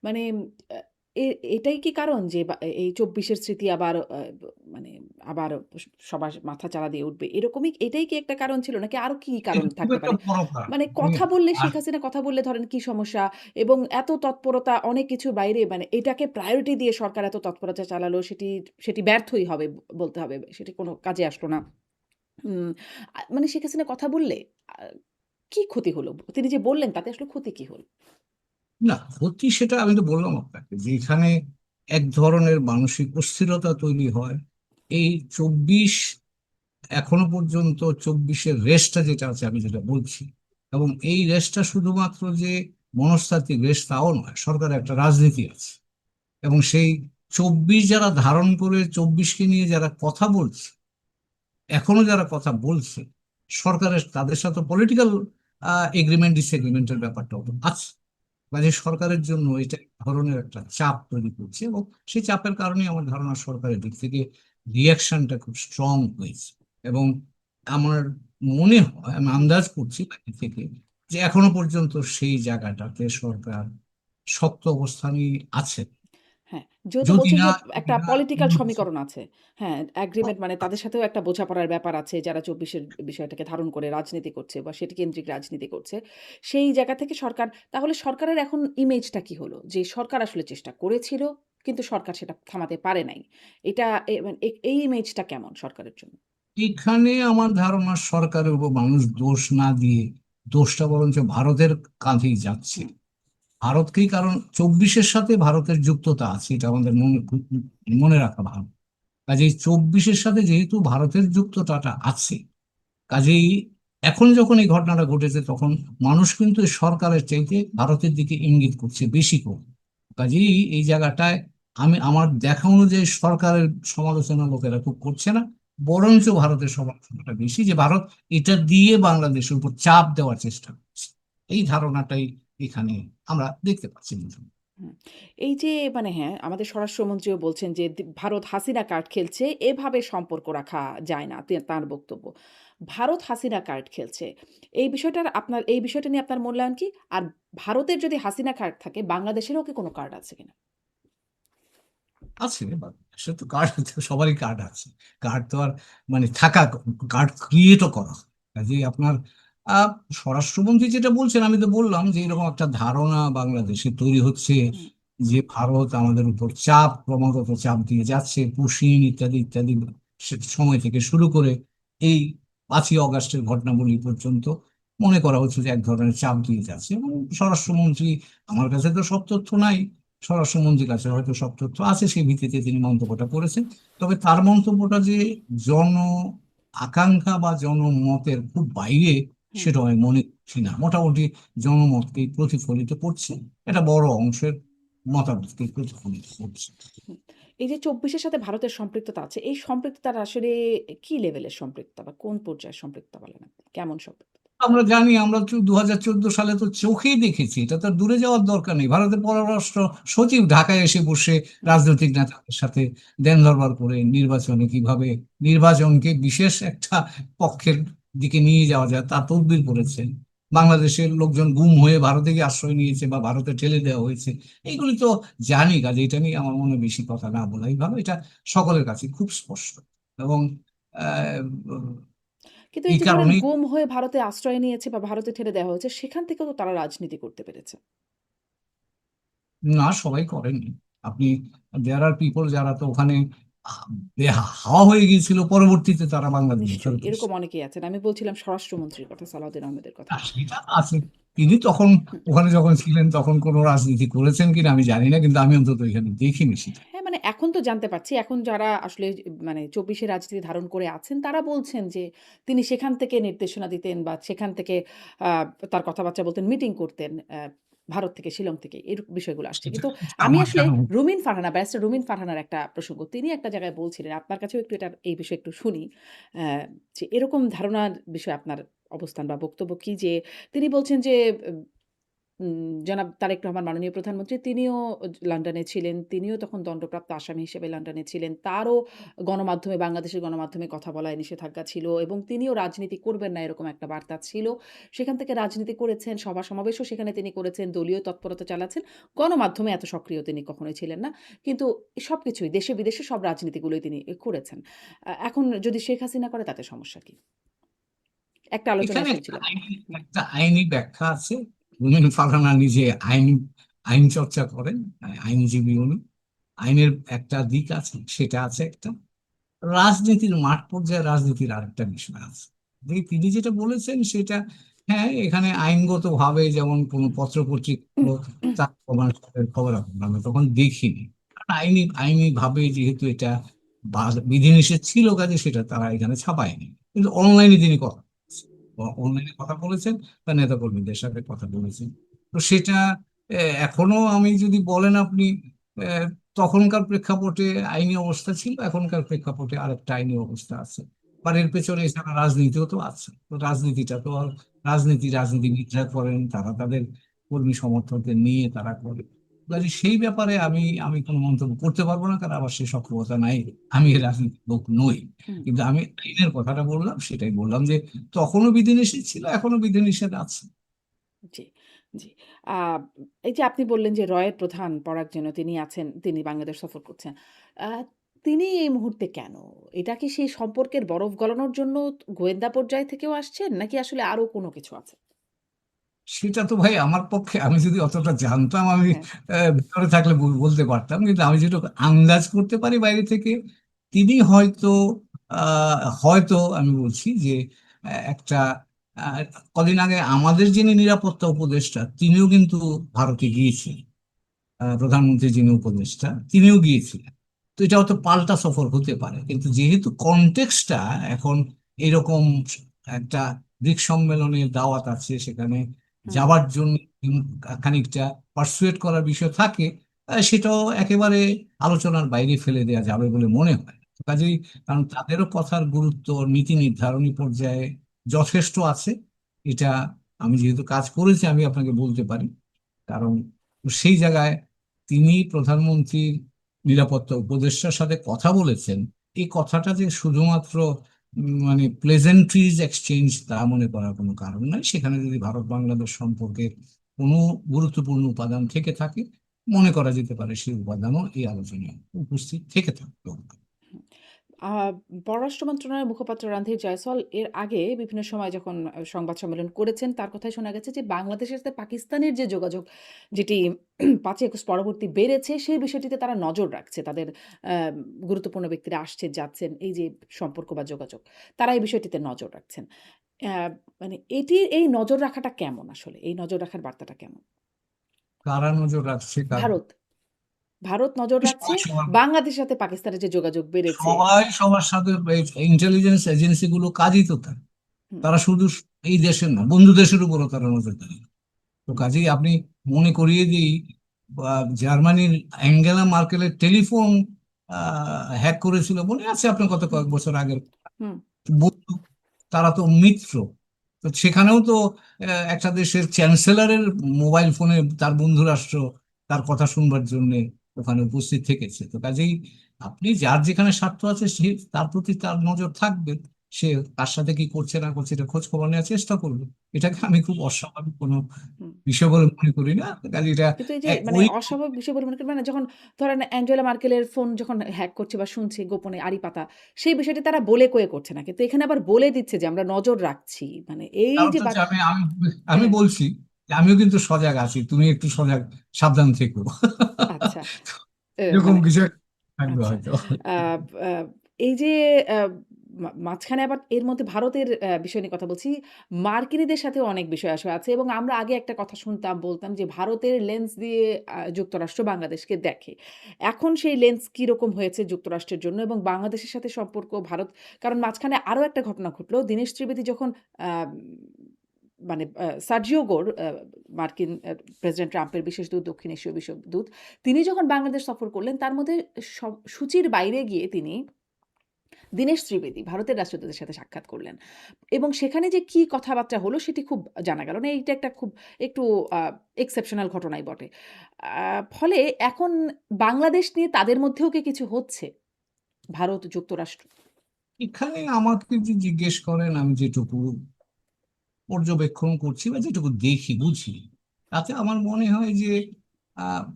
মানে আ এ এটাই কি কারণ যে এই ২৪ এর স্মৃতি আবার মানে আবার সবার মাথা চাড়া দিয়ে উঠবে? এরকমই এটাই কি একটা কারণ ছিল নাকি আরো কি কারণ এটা খুব থাকতে একটা পারে? বড় কারণ। মানে আমি কথা বললে আর শেখ হাসিনা কথা বললে ধরেন কি সমস্যা? এবং এত তৎপরতা অনেক কিছুর বাইরে মানে এটাকে প্রায়োরিটি দিয়ে সরকার এত তৎপরতা চালালো সেটি ব্যর্থই হবে বলতে হবে। সেটি কোনো কাজে আসলো না। উম মানে শেখ হাসিনা কথা বললে আ কি ক্ষতি হলো? তিনি যে বললেন তাতে আসলে ক্ষতি কি হলো? না, ক্ষতি সেটা আমি তো বললাম আপনাকে যে এখানে এক ধরনের মানসিক অস্থিরতা তৈরি হয়। এই 24, এখনো পর্যন্ত 24-এর রেশটা যেটা আছে, আমি যেটা বলছি, এবং এই রেশটা শুধুমাত্র যে মনস্তাত্ত্বিক রেশ তাও নয়, সরকারের একটা রাজনীতি আছে। এবং সেই 24 যারা ধারণ করে 24-কে নিয়ে যারা কথা বলছে, এখনো যারা কথা বলছে, সরকারের তাদের সাথে পলিটিক্যাল এগ্রিমেন্ট ডিসএগ্রিমেন্টের ব্যাপারটাও তো আছে। কাজে সরকারের জন্য এটা এক ধরনের একটা চাপ তৈরি করছে, এবং সেই চাপের কারণে আমার ধারণা সরকারের দিক থেকে রিয়াকশনটা খুব স্ট্রং হয়েছে। এবং আমার মনে হয়, আমি হুম। আন্দাজ করছি বাইরে থেকে, যে এখনো পর্যন্ত সেই জায়গাটাতে সরকার শক্ত অবস্থানই আছে। হ্যাঁ, যেহেতু যদি বলছেন না যে যদি একটা না পলিটিক্যাল অন্য কিছু। সমীকরণ আছে। হ্যাঁ, এগ্রিমেন্ট মানে তাদের সাথেও একটা বোঝাপড়ার ব্যাপার আছে যারা ২৪ এর বিষয়টাকে ধারণ করে রাজনীতি করছে বা সেটি কেন্দ্রিক রাজনীতি করছে। সেই জায়গা থেকে সরকার তাহলে সরকারের এখন ইমেজটা কি হলো? যে সরকার আসলে চেষ্টা করেছিল কিন্তু সরকার সেটা থামাতে পারে নাই। এটা মানে এই ইমেজটা কেমন সরকারের জন্য? এখানে আমার ধারণা সরকারের উপর মানুষ দোষ না দিয়ে দোষটা বরঞ্চ ভারতের কাঁধেই যাচ্ছে। হুম, ভারতকেই, কারণ 24-এর সাথে ভারতের যুক্ততা আছে, এটা আমাদের মনে মনে রাখা ভালো। কাজেই 24-এর সাথে যেহেতু ভারতের যুক্ততাটা আছে, কাজেই এখন যখন এই ঘটনাটা ঘটেছে, তখন মানুষ কিন্তু এই সরকারের চাইতে ভারতের দিকে ইঙ্গিত করছে বেশি করে। কাজেই এই জায়গাটায় আমি আমার দেখা অনুযায়ী সরকারের সমালোচনা লোকেরা খুব করছে না, বরঞ্চ ভারতের সমালোচনাটা বেশি, যে ভারত এটা দিয়ে বাংলাদেশের উপর চাপ দেওয়ার চেষ্টা করছে। এই ধারণাটাই এখানে আমরা দেখতে পাচ্ছি। হুম। এই যে মানে হ্যাঁ, আমাদের স্বরাষ্ট্রমন্ত্রীও বলছেন যে ভারত হাসিনা কার্ড খেলছে, এভাবে সম্পর্ক রাখা যায় না। তাঁর বক্তব্য। ভারত হাসিনা কার্ড খেলছে। এই বিষয়টা নিয়ে আপনার মূল্যায়ন কি? আর ভারতের যদি হাসিনা কার্ড থাকে, বাংলাদেশেরও কি কোনো কার্ড আছে কিনা? আছে, সে তো কার্ড, সবারই কার্ড আছে। কার্ড তো আর মানে থাকা, কার্ড ক্রিয়েটও করা হয়। কাজেই আপনার আহ, স্বরাষ্ট্রমন্ত্রী যেটা বলছেন, আমি তো বললাম যে এরকম একটা ধারণা বাংলাদেশে তৈরি হচ্ছে হুম, যে ভারত আমাদের উপর চাপ, ক্রমাগত চাপ দিয়ে যাচ্ছে, পুশিন ইত্যাদি ইত্যাদি, সে সময় থেকে শুরু করে এই 5ই অগাস্টের ঘটনাবলী পর্যন্ত মনে করা হচ্ছে যে এক ধরনের চাপ দিয়ে যাচ্ছে। এবং স্বরাষ্ট্রমন্ত্রী, আমার কাছে তো সব তথ্য নাই, স্বরাষ্ট্রমন্ত্রীর কাছে হয়তো সব তথ্য আছে, সেই ভিত্তিতে তিনি মন্তব্যটা করেছেন। তবে তার মন্তব্যটা যে জন আকাঙ্ক্ষা বা জনমতের খুব বাইরে, হুম, সেটা আমি মনে করছি না। মোটামুটি জনমতকে প্রতিফলিত করছে, এটা বড় অংশের মতামতকে প্রতিফলিত করছে। হুম। এই যে ২৪ এর সাথে ভারতের সম্পৃক্ততা আছে, এই সম্পৃক্ততাটা আসলে কি লেভেলের সম্পৃক্ততা বা কোন পর্যায়ের সম্পৃক্ততা বলেন আপনি? কেমন সম্পৃক্ততা? আমরা জানি, আমরা 2014 সালে তো চোখেই দেখেছি, এটা তো আর দূরে যাওয়ার দরকার নেই। ভারতের পররাষ্ট্র সচিব ঢাকায় এসে বসে হুম, রাজনৈতিক নেতাদের সাথে দেন দরবার করে নির্বাচনে কিভাবে নির্বাচনকে বিশেষ একটা পক্ষের দিকে নিয়ে যাওয়া যায় তার তদবির করেছেন। বাংলাদেশের লোকজন গুম হয়ে ভারতে গিয়ে আশ্রয় নিয়েছে বা ভারতে ঠেলে দেওয়া হয়েছে, এইগুলি তো জানি। কাজে এটা নিয়ে আমার মনে হয় বেশি কথা না বলাই ভালো, এটা সকলের কাছে খুব স্পষ্ট। এবং আহ, কিন্তু এই এই যে ধরেন কারণেই গুম হয়ে ভারতে আশ্রয় নিয়েছে বা ভারতে ঠেলে দেওয়া হয়েছে, সেখান থেকেও তো তারা রাজনীতি করতে পেরেছে। না, সবাই করেননি। আপনি, দেয়ার আর পিপল যারা তো ওখানে হাওয়া হয়ে গিয়েছিল, পরবর্তীতে তারা বাংলাদেশে নিশ্চয়ই ফেরত এরকম এসেছে। অনেকেই আছেন। আমি বলছিলাম স্বরাষ্ট্রমন্ত্রীর কথা, সালাউদ্দিন আহমেদের কথা। সেটা আছে। তিনি তখন হুম। ওখানে যখন ছিলেন তখন কোনো রাজনীতি করেছেন কিনা আমি জানি না, কিন্তু আমি অন্তত এখানে দেখিনি সেটা। হ্যাঁ, মানে এখন তো জানতে পারছি। এখন যারা আসলে মানে ২৪ এ রাজনীতি ধারণ করে আছেন, তারা বলছেন যে তিনি সেখান থেকে নির্দেশনা দিতেন বা সেখান থেকে আ তার কথাবার্তা বলতেন, মিটিং করতেন ভারত থেকে, শিলং থেকে। বিষয়গুলো আসছে। সেটা কিন্তু আমি আমার আসলে জানা রুমিন ফারহানা, ব্যারিস্টার রুমিন ফারহানার একটা প্রসঙ্গ। তিনি একটা জায়গায় বলছিলেন, আপনার কাছেও একটু এই বিষয়ে একটু শুনি। অ্যা যে এরকম ধারণার বিষয়ে আপনার অবস্থান বা বক্তব্য কি? যে তিনি বলছেন যে জনাব তারেক রহমান মাননীয় প্রধানমন্ত্রী তিনিও লন্ডনে ছিলেন। তিনিও তখন দণ্ডপ্রাপ্ত আসামি হিসেবে লন্ডনে ছিলেন। তারও গণমাধ্যমে, বাংলাদেশের গণমাধ্যমে কথা বলায় নিষেধাজ্ঞা ছিল এবং তিনিও রাজনীতি করবেন না এরকম একটা বার্তা ছিল। সেখান থেকে রাজনীতি করেছেন, সভা-সমাবেশও সেখানে তিনি করেছেন, দলীয় তৎপরতা চালাচ্ছেন। গণমাধ্যমে এত সক্রিয় তিনি কখনোই ছিলেন না। কিন্তু সবকিছুই দেশে-বিদেশে সব রাজনীতিগুলোই তিনি করেছেন। এখন যদি শেখ হাসিনা করে তাতে সমস্যা কি? একটা এখানে আলোচনায় একটা শুনছিলাম। আইনি একটা আইনি ব্যাখ্যা আছে। রুমিন ফারহানা নিজে আইন আইন চর্চা করেন, আইনজীবী উনি। আইনের একটা দিক আছে, সেটা আছে একটা। রাজনীতির মাঠ পর্যায়ে রাজনীতির আরেকটা বিষয় আছে। তিনি যেটা বলেছেন সেটা, হ্যাঁ, এখানে আইনগত ভাবে যেমন কোনো পত্রপত্রিকা তার খবর আমরা তখন দেখিনি। কারণ আইনি আইনি ভাবে যেহেতু এটা বিধিনিষেধ ছিল, কাজে সেটা তারা এখানে ছাপায়নি। কিন্তু অনলাইনে তিনি কথা অনলাইনে কথা বলেছেন, তার নেতাকর্মীদের সাথে কথা বলেছেন। তো সেটা এখনো আমি যদি বলেন আপনি, আহ, তখনকার প্রেক্ষাপটে আইনি অবস্থা ছিল, এখনকার প্রেক্ষাপটে আরেকটা আইনি অবস্থা আছে। আর এর পেছনে এছাড়া রাজনীতিও তো আছে। তো রাজনীতিটা তো আর রাজনীতিবিদরা করেন, তারা তাদের কর্মী সমর্থকদের নিয়ে তারা করে। কাজে সেই ব্যাপারে আমি আমি কোনো মন্তব্য করতে পারবো না, কারণ আমার সেই সক্ষমতা নাই। আমি এই রাজনীতির লোক নই। হুম। কিন্তু আমি আইনের কথাটা বললাম, সেটাই বললাম যে তখনও বিধিনিষেধ ছিল, এখনো বিধিনিষেধ আছে। জি, জি। আ এই যে আপনি বললেন যে রয়ের প্রধান পরাগ যেন তিনি আছেন, তিনি বাংলাদেশ সফর করছেন। আ তিনি এই মুহূর্তে কেন? এটা কি সেই সম্পর্কের বরফ গলানোর জন্য গোয়েন্দা পর্যায় থেকেও আসছেন? নাকি আসলে আরো কোনো কিছু আছে? সেটা তো ভাই আমার পক্ষে, আমি যদি অতটা জানতাম আমি হ্যাঁ, ভিতরে থাকলে বলতে পারতাম। কিন্তু আমি যেটা আন্দাজ করতে পারি বাইরে থেকে, তিনি হয়তো হয়তো আমি বলছি যে একটা আহ, কদিন আগে আমাদের যিনি নিরাপত্তা উপদেষ্টা তিনিও কিন্তু ভারতে গিয়েছিলেন। প্রধানমন্ত্রী যিনি উপদেষ্টা তিনিও গিয়েছিলেন। তো এটা হয়তো পাল্টা সফর হতে পারে, কিন্তু যেহেতু কনটেক্সটটা এখন এরকম, একটা ব্রিক্স সম্মেলনের দাওয়াত আছে, সেখানে হুম, যাবার জন্য খানিকটা পার্সুয়েট করার বিষয় থাকে, সেটাও একেবারে আলোচনার বাইরে ফেলে দেওয়া যাবে বলে মনে হয়। তো কাজেই, কারণ তাদেরও কথার গুরুত্ব নীতি নির্ধারণী পর্যায়ে যথেষ্ট আছে। এটা আমি যেহেতু কাজ করেছি আমি আপনাকে বলতে পারি। কারণ সেই জায়গায় তিনি প্রধানমন্ত্রীর নিরাপত্তা উপদেষ্টার সাথে কথা বলেছেন, এই কথাটা যে শুধুমাত্র মানে প্লেজেন্ট্রিজ এক্সচেঞ্জ তা মনে করার কোনো কারণ নাই। সেখানে যদি ভারত বাংলাদেশ সম্পর্কে কোনো গুরুত্বপূর্ণ উপাদান থেকে থাকে, মনে করা যেতে পারে সেই উপাদানও এই আলোচনায় উপস্থিত থেকে থাকবে। হুম। আ পররাষ্ট্র মন্ত্রণালয়ের মুখপাত্র রণধীর জয়সওয়াল এর আগে বিভিন্ন সময় যখন সংবাদ সম্মেলন করেছেন, তার কথায় শোনা গেছে যে বাংলাদেশের সাথে পাকিস্তানের যে যোগাযোগ যেটি ৫ই আগস্ট পরবর্তী বেড়েছে, সেই বিষয়টিতে তারা নজর রাখছে। তাদের আ গুরুত্বপূর্ণ ব্যক্তিরা আসছেন, যাচ্ছেন, এই যে সম্পর্ক বা যোগাযোগ, তারা এই বিষয়টিতে নজর রাখছেন। অ্যা মানে এই নজর রাখাটা কেমন আসলে? এই নজর রাখার বার্তাটা কেমন? কারা নজর রাখছে, ভারত। ভারত নজর রাখছে, সবাই সবার বাংলাদেশের সাথে পাকিস্তানের যে যোগাযোগ বেড়েছে। সবাই সবার সাথে, ইন্টেলিজেন্স এজেন্সি গুলো কাজই তো তাই। হুম, তারা শুধু এই দেশের না, বন্ধু দেশের উপরও তারা নজরদারি। তো কাজেই আপনি মনে করিয়ে দিই, জার্মানির অ্যাঙ্গেলা মার্কেলের টেলিফোন হ্যাক করেছিল, মনে আছে আপনার কত হুম, কয়েক বছর আগের হুম, বন্ধু, তারা তো মিত্র। তো সেখানেও তো একটা দেশের চ্যান্সেলরের মোবাইল ফোনে তার বন্ধু রাষ্ট্র তার কথা শুনবার জন্য ওখানে উপস্থিত থেকেছে। তো কাজেই আপনি যার যেখানে স্বার্থ আছে সে তার প্রতি তার নজর থাকবে। সে তার সাথে কি করছে না করছে এটা খোঁজ খবর নেওয়ার চেষ্টা করবে। এটাকে আমি খুব অস্বাভাবিক কোনো হুম। বিষয় বলে মনে করি না। কাজে এটা কিন্তু এই যে মানে ওই অস্বাভাবিক বিষয় বলে মনে করবেন না, যখন ধরেন অ্যাঞ্জেলা মার্কেলের ফোন যখন হ্যাক করছে বা শুনছে গোপনে আড়ি পাতা, সেই বিষয়টি তারা বলে কয়ে করছে না। কিন্তু এখানে আবার বলে দিচ্ছে যে আমরা নজর রাখছি। মানে এই কারণ যে তো বা যে আমি আমি আমি হ্যাঁ, বলছি যে আমিও কিন্তু সজাগ আছি, তুমি একটু সজাগ, সাবধান থেকো। আচ্ছা। এরকম মানে বিষয় থাকবে আচ্ছা। হয়তো। আ আ এই যে আ মাঝখানে আবার এর মধ্যে ভারতের বিষয় নিয়ে কথা বলছি। মার্কিনীদের সাথেও অনেক বিষয় আসলে আছে এবং আমরা আগে একটা কথা শুনতাম, বলতাম যে ভারতের লেন্স দিয়ে যুক্তরাষ্ট্র বাংলাদেশকে দেখে। এখন সেই লেন্স কিরকম হয়েছে যুক্তরাষ্ট্রের জন্য এবং বাংলাদেশের সাথে সম্পর্ক ভারত, কারণ মাঝখানে আরো একটা ঘটনা ঘটলো। দীনেশ ত্রিবেদী যখন আম মানে সার্জিও গোর মার্কিন প্রেসিডেন্ট ট্রাম্পের বিশেষ দূত, দক্ষিণ এশীয় বিশেষ দূত, তিনি যখন বাংলাদেশ সফর করলেন, তার মধ্যে সূচির বাইরে গিয়ে তিনি দীনেশ ত্রিবেদী, ভারতের রাষ্ট্রদূতের সাথে সাক্ষাৎ করলেন। এবং সেখানে যে কি কথাবার্তা হলো সেটি খুব জানা গেল না। এইটা একটা খুব একটু আ এক্সেপশনাল ঘটনাই বটে। আ ফলে এখন বাংলাদেশ নিয়ে তাদের মধ্যেও কি কিছু হচ্ছে? ভারত, যুক্তরাষ্ট্র? এখানে আমাকে যদি জিজ্ঞেস করেন, আমি যেটুকু পর্যবেক্ষণ করছি বা যেটুকু দেখি বুঝি, তাতে আমার মনে হয় যে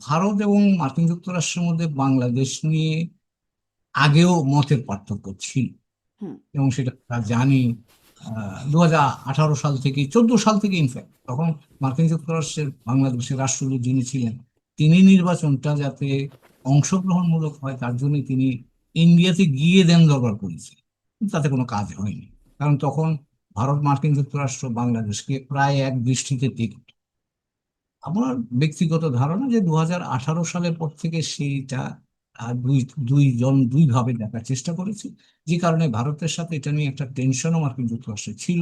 ভারত এবং মার্কিন যুক্তরাষ্ট্রের মধ্যে বাংলাদেশ নিয়ে আগেও মতের পার্থক্য ছিল, হুম, এবং সেটা আমরা জানি। 2018 সাল থেকে, 14 সাল থেকে ইনফ্যাক্ট, তখন মার্কিন যুক্তরাষ্ট্রের বাংলাদেশের রাষ্ট্রদূত যিনি ছিলেন, তিনি নির্বাচনটা যাতে অংশগ্রহণমূলক হয় তার জন্য তিনি ইন্ডিয়াতে গিয়ে দেন দরবার করেছেন। কিন্তু তাতে কোনো কাজ হয়নি, কারণ তখন ভারত, মার্কিন যুক্তরাষ্ট্র বাংলাদেশকে প্রায় এক দৃষ্টিতে দেখত। আমার ব্যক্তিগত ধারণা যে 2018 সালের পর থেকে সেইটা দুই দুইজন দুইভাবে দেখার চেষ্টা করেছে, যে কারণে ভারতের সাথে এটা নিয়ে একটা টেনশনও মার্কিন যুক্তরাষ্ট্রে ছিল।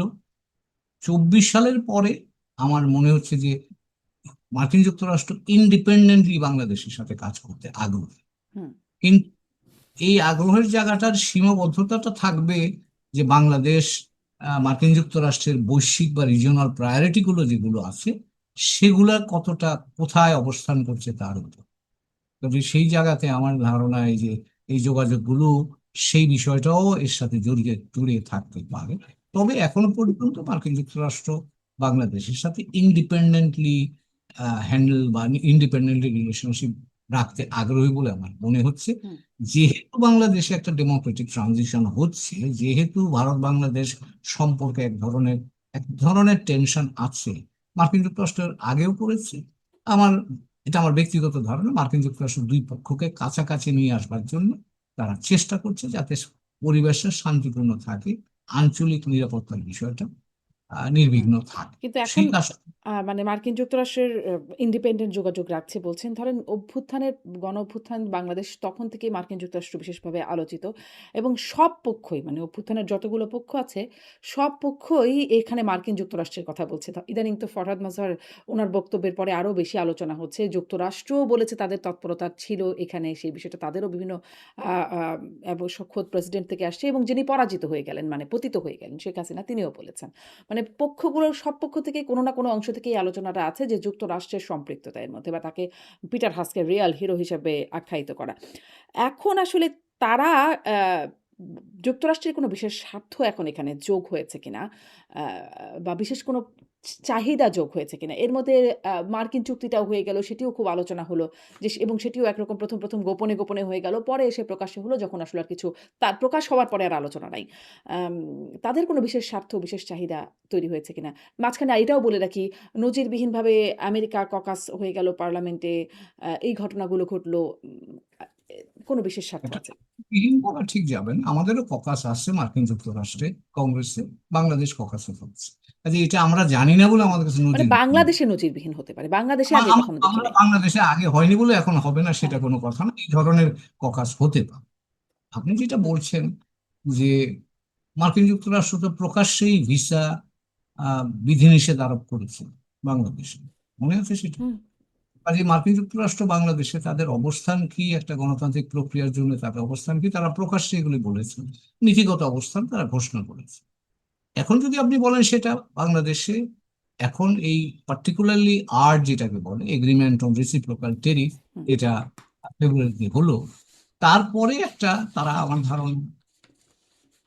24 সালের পরে আমার মনে হচ্ছে যে মার্কিন যুক্তরাষ্ট্র ইন্ডিপেন্ডেন্টলি বাংলাদেশের সাথে কাজ করতে আগ্রহী। হুম, কিন্তু এই আগ্রহের জায়গাটার সীমাবদ্ধতাটা থাকবে যে বাংলাদেশ মার্কিন যুক্তরাষ্ট্রের বৈশ্বিক বা রিজিওনাল প্রায়োরিটি গুলো যেগুলো আছে সেগুলা কতটা কোথায় অবস্থান করছে তার উপর। তবে সেই জায়গাতে আমার ধারণা এই যে এই যোগাযোগগুলো, সেই বিষয়টাও এর সাথে জড়িয়ে জড়িয়ে থাকতে পারে। তবে এখনো পর্যন্ত মার্কিন যুক্তরাষ্ট্র বাংলাদেশের সাথে ইন্ডিপেন্ডেন্টলি হ্যান্ডেল বা ইন্ডিপেন্ডেন্টলি রিলেশনশিপ রাখতে আগ্রহী বলে আমার মনে হচ্ছে। হুম, যেহেতু বাংলাদেশে একটা ডেমোক্রেটিক ট্রানজিশন হচ্ছে, যেহেতু ভারত বাংলাদেশ সম্পর্কে এক ধরনের টেনশন আছে, মার্কিন যুক্তরাষ্ট্রের আগেও করেছে। আমার এটা আমার ব্যক্তিগত ধারণা, মার্কিন যুক্তরাষ্ট্র দুই পক্ষকে কাছাকাছি নিয়ে আসবার জন্য তারা চেষ্টা করছে যাতে পরিবেশটা শান্তিপূর্ণ থাকে, আঞ্চলিক নিরাপত্তার বিষয়টা হুম। নির্বিঘ্ন থাকে। কিন্তু এখন সেই কাজ। মানে মার্কিন যুক্তরাষ্ট্রের ইন্ডিপেন্ডেন্ট যোগাযোগ রাখছে বলছেন। ধরেন অভ্যুত্থানের গণ অভ্যুত্থান বাংলাদেশ তখন থেকেই মার্কিন যুক্তরাষ্ট্র বিশেষভাবে আলোচিত এবং সব পক্ষই মানে অভ্যুত্থানের যতগুলো পক্ষ আছে, সব পক্ষই এখানে মার্কিন যুক্তরাষ্ট্রের কথা বলছে। ইদানিং তো ফরহাদ মাজহার উনার বক্তব্যের পরে আরো বেশি আলোচনা হচ্ছে। যুক্তরাষ্ট্রও বলেছে তাদের তৎপরতা ছিল এখানে, সেই বিষয়টা তাদেরও বিভিন্ন আ আ এবং খোদ প্রেসিডেন্ট থেকে আসছে এবং যিনি পরাজিত হয়ে গেলেন মানে পতিত হয়ে গেলেন শেখ হাসিনা, তিনিও বলেছেন। মানে পক্ষগুলোর সব পক্ষ থেকেই কোনো না কোনো অংশ থেকে এই আলোচনাটা আছে যে যুক্তরাষ্ট্রের সম্পৃক্ততা এর মধ্যে বা তাকে পিটার হাসকে রিয়াল হিরো হিসেবে আখ্যায়িত করা। এখন আসলে তারা আ যুক্তরাষ্ট্রের কোনো বিশেষ স্বার্থ এখন এখানে যোগ হয়েছে কিনা? আ বা বিশেষ কোনো চাহিদা যোগ হয়েছে কিনা? এর মধ্যে মার্কিন চুক্তিটাও হয়ে গেল, সেটিও খুব আলোচনা হলো। যে এবং সেটিও একরকম ১ম গোপনে, গোপনে হয়ে গেল। পরে এসে প্রকাশ্যে হলো যখন আসলে আর কিছু তার প্রকাশ হওয়ার পরে আর আলোচনা নাই। আম তাদের কোনো বিশেষ স্বার্থ, বিশেষ চাহিদা তৈরি হয়েছে কিনা? মাঝখানে এটাও বলে রাখি, নজিরবিহীনভাবে আমেরিকা ককাস হয়ে গেল পার্লামেন্টে। এই ঘটনাগুলো ঘটলো। আ এ কোনো বিশেষ স্বার্থ এটা আছে। বিহীন বলা ঠিক যাবেন, আমাদেরও ককাস আছে মার্কিন যুক্তরাষ্ট্রে, কংগ্রেসে, বাংলাদেশ ককাসে হচ্ছে। কাজে এটা আমরা জানি না বলে আমাদের কাছে মানে নজির। বাংলাদেশে নজিরবিহীন হতে পারে। বাংলাদেশে আগে কখনো দেখি আমরা নাই। বাংলাদেশে আগে হয়নি বলে এখন হবে না হ্যাঁ। সেটা কোনো কথা না, এই ধরনের ককাস হতে পারে। আপনি যেটা হুম, বলছেন যে মার্কিন যুক্তরাষ্ট্র তো প্রকাশ্যেই ভিসা বিধিনিষেধ আরোপ করেছে বাংলাদেশে, মনে আছে সেটা? হুম, কাজে মার্কিন যুক্তরাষ্ট্র বাংলাদেশে তাদের অবস্থান কি, একটা গণতান্ত্রিক প্রক্রিয়ার জন্য তাদের অবস্থান কি, তারা প্রকাশ্যে এগুলি বলেছে, নীতিগত অবস্থান তারা ঘোষণা করেছে। এখন যদি আপনি বলেন সেটা বাংলাদেশে এখন এই পার্টিকুলারলি আর যেটাকে বলে এগ্রিমেন্ট অন রেসিপ্রোকাল টেরিফ, হুম। এটা ফেব্রুয়ারিতে হলো, তারপরে একটা তারা আমার ধারণা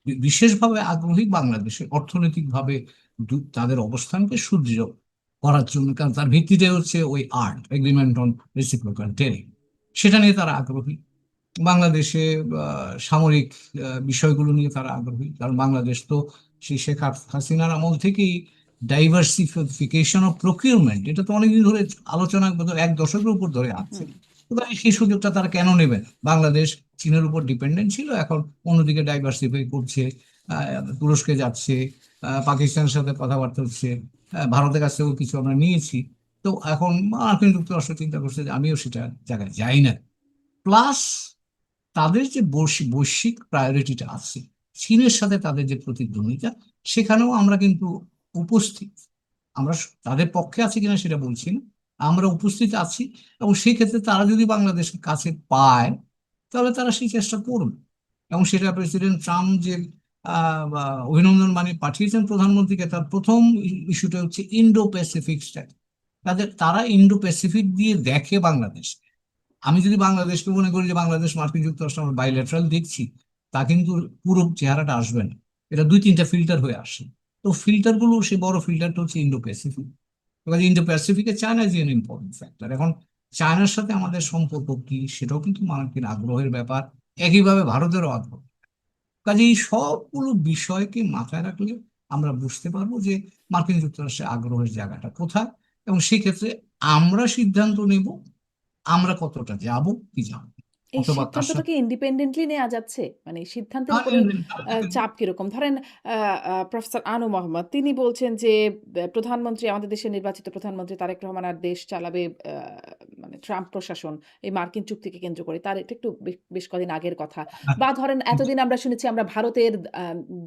বিশেষভাবে আগ্রহী বাংলাদেশে অর্থনৈতিকভাবে তাদের অবস্থানকে সুদৃঢ় করার জন্য, কারণ তার ভিত্তিতে হচ্ছে ওই art agreement on reciprocal tariff, সেটা নিয়ে তারা আগ্রহী। বাংলাদেশে সামরিক বিষয়গুলো নিয়ে তারা আগ্রহী, কারণ বাংলাদেশ তো সেই শেখ হাসিনার আমল থেকেই ডাইভার্সিফিকেশন অফ প্রকিউরমেন্ট, এটা তো অনেকদিন ধরে আলোচনা, বোধহয় 1 দশকের উপর ধরে আছে। হুম, সুতরাং সেই সুযোগটা তারা কেন নেবেন? বাংলাদেশ চীনের উপর ডিপেন্ডেন্ট ছিল, এখন অন্যদিকে ডাইভার্সিফাই করছে, তুরস্কে যাচ্ছে, পাকিস্তানের সাথে কথাবার্তা হচ্ছে, ভারতের কাছ থেকেও কিছু আমরা নিয়েছি। তো এখন মার্কিন যুক্তরাষ্ট্র চিন্তা করছে যে আমিও সেটা জায়গায় যাই না। প্লাস তাদের যে বৈশ্বিক প্রায়োরিটিটা আছে, চীনের সাথে তাদের যে প্রতিদ্বন্দ্বিতা, সেখানেও আমরা কিন্তু উপস্থিত। আমরা তাদের পক্ষে আছি কিনা সেটা বলছি না, আমরা উপস্থিত আছি। এবং সেই ক্ষেত্রে তারা যদি বাংলাদেশের কাছে পায়, তাহলে তারা সেই চেষ্টা করবে। এবং সেটা প্রেসিডেন্ট ট্রাম্প যে বা অভিনন্দন বাণী পাঠিয়েছেন প্রধানমন্ত্রীকে, তার প্রথম ইস্যুটা হচ্ছে ইন্ডো প্যাসিফিক স্ট্র্যাটেজি। তারা ইন্ডো প্যাসিফিক দিয়ে দেখে বাংলাদেশ। আমি যদি বাংলাদেশকে মনে করি যে বাংলাদেশ মার্কিন যুক্তরাষ্ট্র আমরা বাইল্যাটারাল দেখছি, তা কিন্তু পুরো চেহারাটা আসবে না। এটা 2-3টা ফিল্টার হয়ে আসে। তো ফিল্টার গুলো, সেই বড় ফিল্টারটা হচ্ছে ইন্ডো প্যাসিফিক। এবার ইন্ডো প্যাসিফিকে China is an important factor. এখন চায়নার সাথে আমাদের সম্পর্ক কি, সেটাও কিন্তু মার্কিন আগ্রহের ব্যাপার, একইভাবে ভারতেরও আগ্রহ। কাজে এই সবগুলো বিষয়কে মাথায় রাখলে আমরা বুঝতে পারবো যে মার্কিন যুক্তরাষ্ট্রের আগ্রহের জায়গাটা কোথায়, এবং সেক্ষেত্রে আমরা সিদ্ধান্ত নেব আমরা কতটা যাব কি যাব না, এই অথবা কার সিদ্ধান্তটা সাথে। কি ইন্ডিপেন্ডেন্টলি নেয়া যাচ্ছে? মানে সিদ্ধান্তের আর উপরে চাপ কিরকম? ধরেন আ আ প্রফেসর আনু মোহাম্মদ তিনি বলছেন যে প্রধানমন্ত্রী আমাদের দেশের নির্বাচিত প্রধানমন্ত্রী তারেক রহমান আর দেশ চালাবে মানে ট্রাম্প প্রশাসন এই মার্কিন চুক্তিকে কেন্দ্র করে। তার এটা একটু বেশ কদিন আগের কথা। বা ধরেন এতদিন আমরা শুনেছি আমরা ভারতের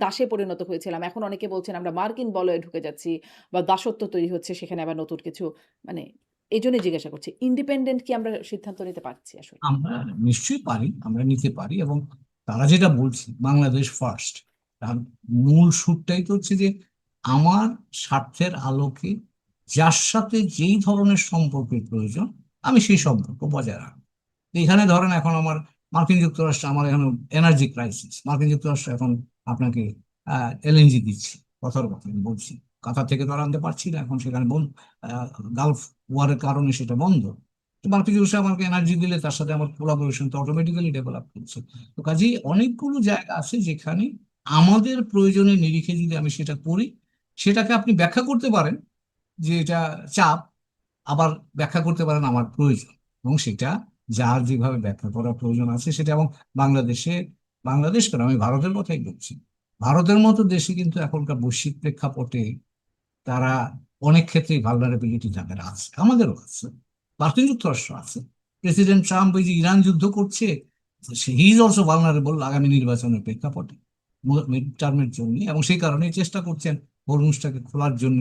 দাসে পরিণত হয়েছিলাম। এখন অনেকে বলছেন আমরা মার্কিন বলয়ে ঢুকে যাচ্ছি বা দাসত্ব তৈরি হচ্ছে সেখানে আবার নতুন কিছু মানে এজন্যই জিজ্ঞাসা করছি। ইন্ডিপেন্ডেন্ট কি আমরা সিদ্ধান্ত নিতে পারছি আসলে? আমরা নিশ্চয়ই পারি, আমরা নিতে পারি। এবং তারা যেটা বলছে বাংলাদেশ ফার্স্ট, তার মূল সুরটাই তো হচ্ছে যে আমার স্বার্থের আলোকে যার সাথে যেই ধরনের সম্পর্কের প্রয়োজন, আমি সেই সম্পর্ক বজায় রাখবো। এখানে ধরেন এখন আমার মার্কিন যুক্তরাষ্ট্র, আমার এখন এনার্জি ক্রাইসিস, মার্কিন যুক্তরাষ্ট্র এখন আপনাকে এলএনজি দিচ্ছে, কথার কথা আমি বলছি, কাতার থেকে তো আর আনতে পারছি না, এখন সেখানে বন্ধ, গালফ ওয়ারের কারণে সেটা বন্ধ। তো মার্কিন যুক্তরাষ্ট্র আমাকে এনার্জি দিলে তার সাথে আমার কোলাবোরেশন তো অটোমেটিক্যালি ডেভেলপ করছে। তো কাজেই অনেকগুলো জায়গা আছে যেখানে আমাদের প্রয়োজনের নিরিখে যদি আমি সেটা করি, সেটাকে আপনি ব্যাখ্যা করতে পারেন যে এটা চাপ, আবার ব্যাখ্যা করতে পারেন আমার প্রয়োজন। এবং সেটা যার যেভাবে ব্যাখ্যা করার প্রয়োজন আছে সেটা। এবং বাংলাদেশে, বাংলাদেশ কেন, আমি ভারতের কথাই বলছি, ভারতের মতো দেশে কিন্তু এখনকার বৈশ্বিক প্রেক্ষাপটে তারা অনেক ক্ষেত্রেই ভালনারেবিলিটি যাদের আছে, আমাদেরও আছে, মার্কিন যুক্তরাষ্ট্র আছে। প্রেসিডেন্ট ট্রাম্প ওই যে ইরান যুদ্ধ করছে, হি ইজ অলসো ভালনারেবল আগামী নির্বাচনের প্রেক্ষাপটে, মিড টার্মের জন্য। এবং সেই কারণেই চেষ্টা করছেন হরমুজটাকে খোলার জন্য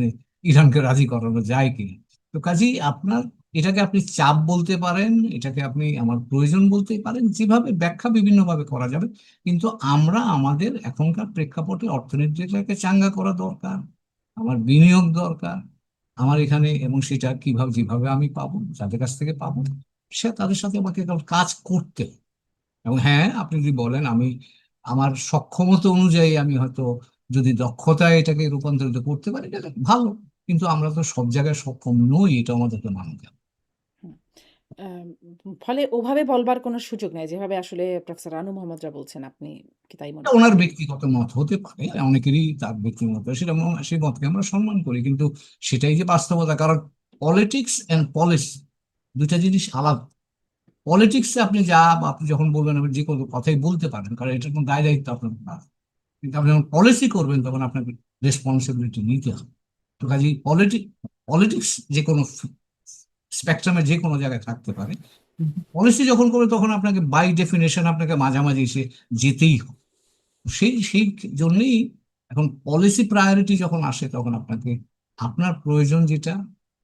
ইরানকে রাজি করানো যায় কিনা। তো কাজেই আপনার, এটাকে আপনি চাপ বলতে পারেন, এটাকে আপনি আমার প্রয়োজন বলতে পারেন, যেভাবে ব্যাখ্যা বিভিন্নভাবে করা যাবে। কিন্তু আমরা আমাদের এখনকার প্রেক্ষাপটে অর্থনীতিটাকে চাঙ্গা করা দরকার, আমার বিনিয়োগ দরকার আমার এখানে, এবং সেটা কিভাবে যেভাবে আমি পাবো, যাদের কাছ থেকে পাবো, সে তাদের সাথে আমাকে কাজ করতে হবে। এবং হ্যাঁ, আপনি যদি বলেন আমি আমার সক্ষমতা অনুযায়ী আমি হয়তো যদি দক্ষতায় এটাকে রূপান্তরিত করতে পারি, এটা ভালো। কিন্তু আমরা তো সব জায়গায় সক্ষম নই, এটা আমাদেরকে মানতে হবে। হুম। আম ফলে ওভাবে বলবার কোনো সুযোগ নাই। যেভাবে আসলে প্রফেসর আনু মোহাম্মদরা বলছেন, আপনি কি তাই মনে এটা ওনার করেন? ব্যক্তিগত মত হতে পারে, অনেকেরই তার ব্যক্তিগত, সেটা সেই মতকে আমরা সম্মান করি, কিন্তু সেটাই যে বাস্তবতা। কারণ পলিটিক্স এন্ড পলিসি দুইটা জিনিস আলাদা। পলিটিক্সে আপনি যা বা আপনি যখন বলবেন আপনি যে কোনো কথাই বলতে পারেন, কারণ এটার কোনো দায় দায়িত্ব আপনার না। কিন্তু আপনি যখন পলিসি করবেন তখন আপনাকে রেসপন্সিবিলিটি নিতে হবে। তো কাজেই পলিটিক্স যে কোনো স্পেকট্রামে যে কোনো জায়গায় থাকতে পারে, পলিসি যখন করে তখন আপনাকে বাই ডেফিনেশন আপনাকে মাঝামাঝি এসে যেতেই হবে। সেই সেই জন্যই এখন পলিসি প্রায়োরিটি যখন আসে তখন আপনাকে আপনার প্রয়োজন যেটা,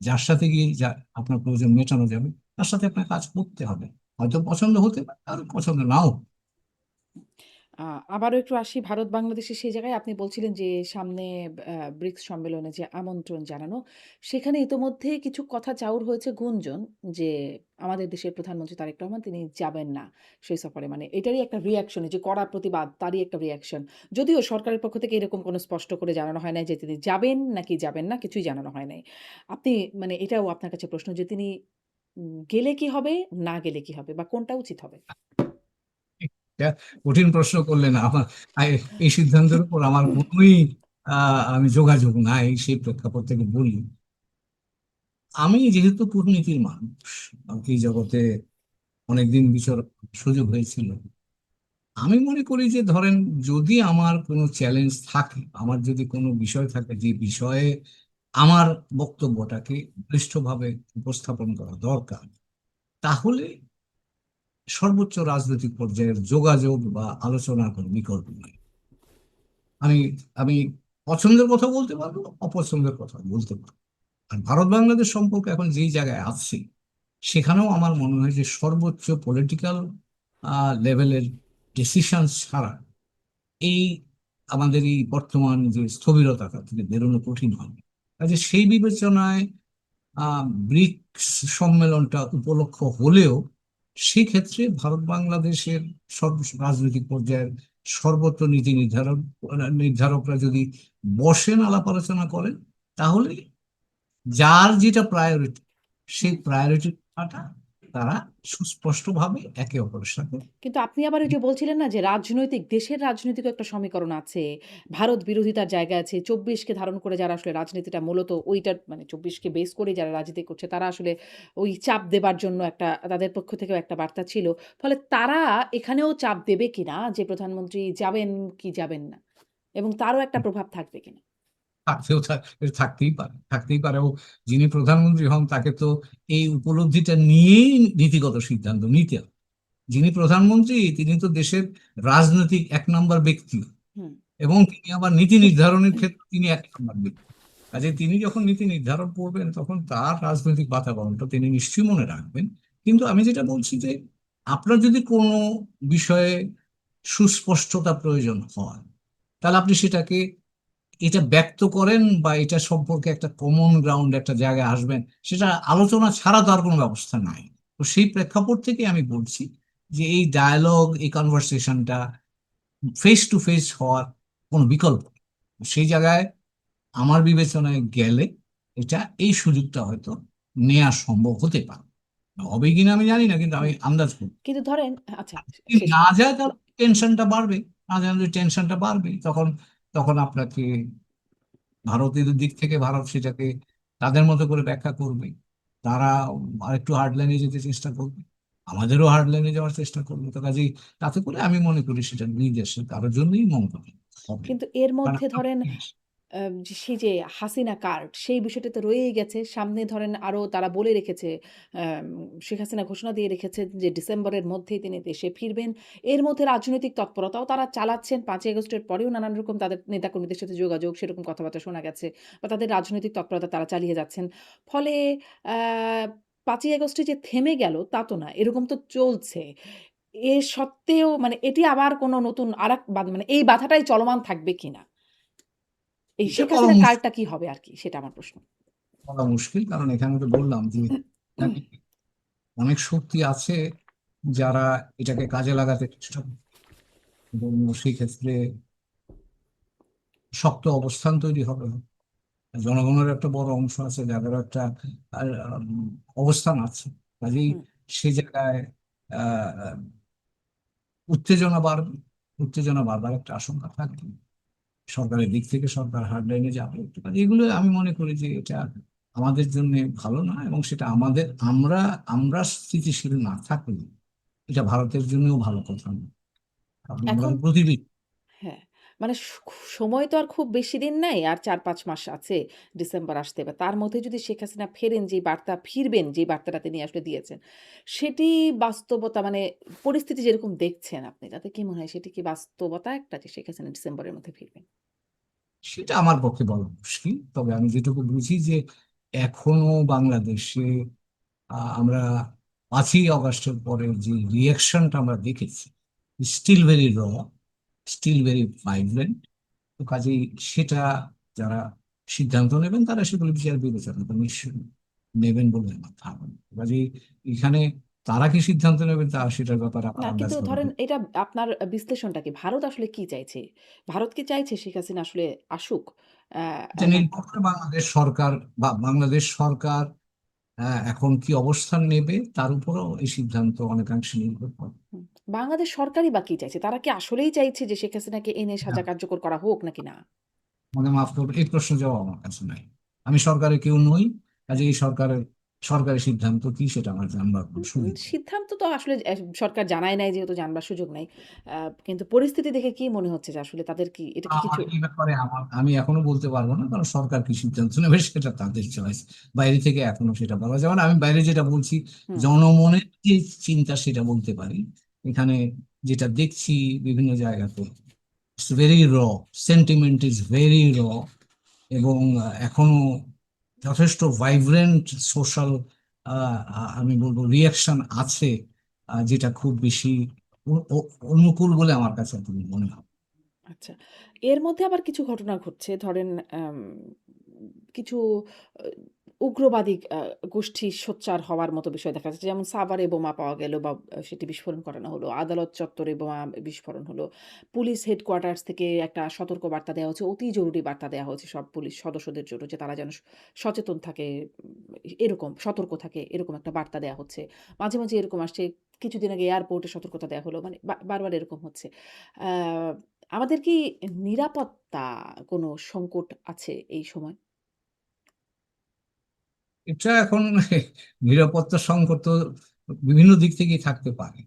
যার সাথে গিয়ে যা আপনার প্রয়োজন মেটানো যাবে তার সাথে আপনার কাজ করতে হবে। হয়তো পছন্দ হতে পারে আর পছন্দ নাও হতে আ আবারও একটু আসি ভারত বাংলাদেশের সেই জায়গায় আপনি বলছিলেন যে সামনে ব্রিক্স সম্মেলনে যে আমন্ত্রণ জানানো, সেখানে ইতোমধ্যে কিছু কথা চাউর হয়েছে গুঞ্জন যে আমাদের দেশের প্রধানমন্ত্রী তারেক রহমান তিনি যাবেন না সেই সফরে। মানে এটারই একটা রিঅ্যাকশন এই যে কড়া প্রতিবাদ তারই একটা রিঅ্যাকশন। যদিও সরকারের পক্ষ থেকে এরকম কোনো স্পষ্ট করে জানানো হয় নাই যে তিনি যাবেন নাকি যাবেন না কিছুই জানানো হয় নাই। আপনি মানে এটাও আপনার কাছে প্রশ্ন যে তিনি গেলে কি হবে? না গেলে কি হবে? বা কোনটা উচিত হবে? এটা কঠিন প্রশ্ন করলেন আমার। এই সিদ্ধান্তের উপর আমার কোনোই আমি যোগাযোগ নাই সেই প্রেক্ষাপট থেকে বলি। আমি যেহেতু কূটনীতির মানুষ, আমাকে এই জগতে অনেকদিন বিচরণ সুযোগ হয়েছিল, আমি মনে করি যে ধরেন যদি আমার কোনো চ্যালেঞ্জ থাকে, আমার যদি কোনো বিষয় থাকে যে বিষয়ে আমার বক্তব্যটাকে বলিষ্ঠভাবে উপস্থাপন করা দরকার, তাহলে সর্বোচ্চ রাজনৈতিক পর্যায়ের যোগাযোগ বা আলোচনার কোনো বিকল্প নেই। আমি আমি পছন্দের কথা বলতে পারবো, অপছন্দের কথা বলতে পারবো। আর ভারত বাংলাদেশ সম্পর্ক এখন যেই জায়গায় আছে, সেখানেও আমার মনে হয় যে সর্বোচ্চ পলিটিক্যাল লেভেলের ডিসিশন ছাড়া এই আমাদের এই বর্তমান যে স্থবিরতা থেকে বেরোনো কঠিন হবে। কাজে সেই বিবেচনায় ব্রিক্স সম্মেলনটা উপলক্ষ হলেও সেক্ষেত্রে ভারত বাংলাদেশের সর্ব রাজনৈতিক পর্যায়ের সর্বত্র নীতি নির্ধারকরা যদি বসেন আলাপ আলোচনা করেন, তাহলে যার যেটা প্রায়োরিটি সেই হুম। প্রায়োরিটিটা তারা সুস্পষ্টভাবে একে অপরের সাথে। কিন্তু আপনি আবার ওই যে বলছিলেন না যে রাজনৈতিক দেশের রাজনৈতিক একটা সমীকরণ আছে। ভারত বিরোধিতার জায়গা আছে। ২৪ কে ধারণ করে যারা আসলে রাজনীতিটা মূলত ওইটার মানে ২৪ কে বেস করেই যারা রাজনীতি করছে তারা আসলে ওই চাপ দেবার জন্য একটা তাদের পক্ষ থেকেও একটা বার্তা ছিল। ফলে তারা এখানেও চাপ দেবে কিনা যে প্রধানমন্ত্রী যাবেন কি যাবেন না? এবং তারও একটা প্রভাব থাকবে কিনা? এটা থাকতেই পারে ও যিনি প্রধানমন্ত্রী হন তাকে তো এই উপলব্ধিটা নিয়েই নীতিগত সিদ্ধান্ত নিতে হবে। যিনি প্রধানমন্ত্রী তিনি তো দেশের রাজনৈতিক এক নম্বর ব্যক্তি, হুম। এবং তিনি আবার নীতি নির্ধারণের ক্ষেত্রে তিনি এক নম্বর ব্যক্তি। কাজে তিনি যখন নীতি নির্ধারণ করবেন তখন তার রাজনৈতিক বাতাবরণটা তিনি নিশ্চয়ই মনে রাখবেন। কিন্তু আমি যেটা বলছি যে আপনার যদি কোনো বিষয়ে সুস্পষ্টতা প্রয়োজন হয়, তাহলে আপনি সেটাকে এটা ব্যক্ত করেন বা এটা সম্পর্কে একটা কমন গ্রাউন্ড একটা জায়গায় আসবেন, সেটা আলোচনা ছাড়া তো আর কোনো ব্যবস্থা নাই। তো সেই প্রেক্ষাপট থেকে আমি বলছি যে এই ডায়ালগ এই কনভারসেশনটা ফেস টু ফেস হওয়ার কোনো বিকল্প নেই। সেই জায়গায় আমার বিবেচনায় গেলে এটা এই সুযোগটা হয়তো নেওয়া সম্ভব হতে পারে। হবে কিনা আমি জানি না, কিন্তু আমি হুম। আন্দাজ করি কিন্তু ধরেন আচ্ছা যদি শেষ না করেন। যায় তাহলে টেনশনটা বাড়বে। না জানলে টেনশনটা বাড়বে, তখন তখন আপনাকে ভারতের দিক থেকে ভারত সেটাকে তাদের মতো করে ব্যাখ্যা করবে। তারা আরেকটু হার্ড লাইনে যেতে চেষ্টা করবে, আমাদেরও হার্ড লাইনে যাওয়ার চেষ্টা করবে। তো কাজেই তাতে করে আমি মনে করি সেটা নিজ দেশের কারোর জন্যই মঙ্গল হবে। কিন্তু এর কারণ মধ্যে ধরেন যে সেই যে হাসিনা কার্ড সেই বিষয়টা তো রয়েই গেছে। সামনে ধরেন আরো তারা বলে রেখেছে, আম শেখ হাসিনা ঘোষণা দিয়ে রেখেছেন যে ডিসেম্বরের মধ্যেই তিনি দেশে ফিরবেন। এর মধ্যে রাজনৈতিক তৎপরতাও তারা চালাচ্ছেন। ৫ই আগস্টের পরেও নানান রকম তাদের নেতাকর্মীদের সাথে যোগাযোগ সেরকম কথাবার্তা শোনা গেছে বা তাদের রাজনৈতিক তৎপরতা তারা চালিয়ে যাচ্ছেন। ফলে আ ৫ই আগস্টে যে থেমে গেল তা তো না। এরকম তো চলছে। এ সত্ত্বেও মানে এটি আবার কোনো নতুন আরেক মানে এই বাধাটাই চলমান থাকবে কিনা? এই এটা শেখ বলা হাসিনার মুশকিল। কার্ডটা কি হবে আরকি? সেটা আমার প্রশ্ন। বলা মুশকিল কারণ এখানে তো বললাম যে এখানে অনেক শক্তি আছে যারা এটাকে কাজে লাগাতে চেষ্টা করে, এবং সেই ক্ষেত্রে শক্ত অবস্থান তৈরি হবে। জনগণের একটা বড় অংশ আছে যাদের একটা অবস্থান আছে। কাজেই হুম। সে জায়গায় আহ, উত্তেজনা বাড়বে। উত্তেজনা বাড়বার একটা আশঙ্কা থাকবে। সরকারের দিক থেকে সরকার হার্ডলাইনে যাবে একটু, কাজে এগুলো আমি মনে করি যে এটা আমাদের জন্য ভালো না, এবং সেটা আমরা আমরা স্থিতিশীল না থাকলে এটা ভারতের জন্যও ভালো কথা না। কারণ আমরা এখন তো প্রতিবেশী। হ্যাঁ, মানে সময় তো আর খুব বেশি দিন নাই। আর ৪-৫ মাস আছে ডিসেম্বর আসতে। এবার তার মধ্যে যদি শেখ হাসিনা ফেরেন, যে বার্তা ফিরবেন, যে বার্তাটা তিনি আসলে দিয়েছেন, সেটি বাস্তবতা মানে পরিস্থিতি যেরকম দেখছেন আপনি, তাতে কি মনে হয় সেটি কি বাস্তবতা একটা যে শেখ হাসিনা ডিসেম্বরের মধ্যে ফিরবেন? সেটা আমার পক্ষে বলা মুশকিল, তবে আমি যেটুকু বুঝি যে এখনো বাংলাদেশে আমরা 5ই আগস্টের পরে যে রিয়াকশনটা আমরা দেখেছি, স্টিল ভেরি র, স্টিল ভেরি ভাইব্রেন্ট। তো কাজেই সেটা যারা সিদ্ধান্ত নেবেন তারা সেগুলো বিচার বিবেচনা করে নিশ্চয়ই নেবেন বলে আমার ধারণা। কাজেই এখানে তারা কি সিদ্ধান্ত নেবেন তা সেটার ব্যাপারে আমার না, আন্দাজ কিন্তু করা ধরেন এটা আপনার বিশ্লেষণটা কি? ভারত আসলে কি চাইছে? ভারত কি চাইছে শেখ হাসিনা আসলে আসুক? আ এটা না নির্ভর করে বাংলাদেশ সরকার, বা বাংলাদেশ সরকার এখন কি অবস্থান নেবে তার উপরও এই সিদ্ধান্ত অনেকাংশে নির্ভর করে। হুম, বাংলাদেশ সরকারই বা কি চাইছে? তারা কি আসলেই চাইছে যে শেখ হাসিনাকে এনে সাজা কার্যকর করা হোক নাকি না? মানে মাফ করবে, এই প্রশ্ন জবাব আমার কাছে নাই। আমি সরকারে কেউ নই, কাজে এই সরকারের সিদ্ধান্ত কি সেটা আমার জানবার কোনো সুবিধা নেই। সিদ্ধান্ত তো আসলে সরকার জানায় নাই, যেহেতু জানবার সুযোগ নাই। কিন্তু পরিস্থিতি দেখে কি মনে হচ্ছে যে আসলে তাদের কি এটা কি আমার কিছু এই ব্যাপারে আমি এখনো বলতে পারবো না, কারণ সরকার কি সিদ্ধান্ত নেবে সেটা তাদের চয়েস। বাইরে থেকে এখনো সেটা বলা যাবে না। আমি বাইরে যেটা বলছি, হুম, জনমনের যে চিন্তা সেটা বলতে পারি। এখানে যেটা দেখছি বিভিন্ন জায়গাতে, ইটস ভেরি র, সেন্টিমেন্ট ইজ ভেরি র, এবং এখনো যথেষ্ট ভাইব্রেন্ট সোশ্যাল, আমি বলবো রিয়াকশন আছে, যেটা খুব বেশি অনুকূল বলে আমার কাছে এখন মনে হয়। আচ্ছা। এর মধ্যে আবার কিছু ঘটনা ঘটছে। ধরেন কিছু আ উগ্রবাদী গোষ্ঠী সোচ্চার হওয়ার মতো বিষয় দেখা যাচ্ছে। যেমন সাভারে বোমা পাওয়া গেল বা সেটি বিস্ফোরণ করানো হলো। আদালত চত্বরে বোমা বিস্ফোরণ হলো। পুলিশ হেডকোয়ার্টার্স থেকে একটা সতর্ক বার্তা দেওয়া হচ্ছে। অতি জরুরি বার্তা দেওয়া হয়েছে সব পুলিশ সদস্যদের জন্য, যে তারা যেন সচেতন থাকে, এরকম সতর্ক থাকে, এরকম একটা বার্তা দেওয়া হচ্ছে। মাঝে, মাঝে এরকম আসছে। কিছুদিন আগে এয়ারপোর্টে সতর্কতা দেওয়া হলো। মানে বারবার এরকম হচ্ছে। আ আমাদের কি নিরাপত্তা কোনো সংকট আছে এই সময়? এটা এখন নিরাপত্তা সংকট তো বিভিন্ন দিক থেকেই থাকতে পারে,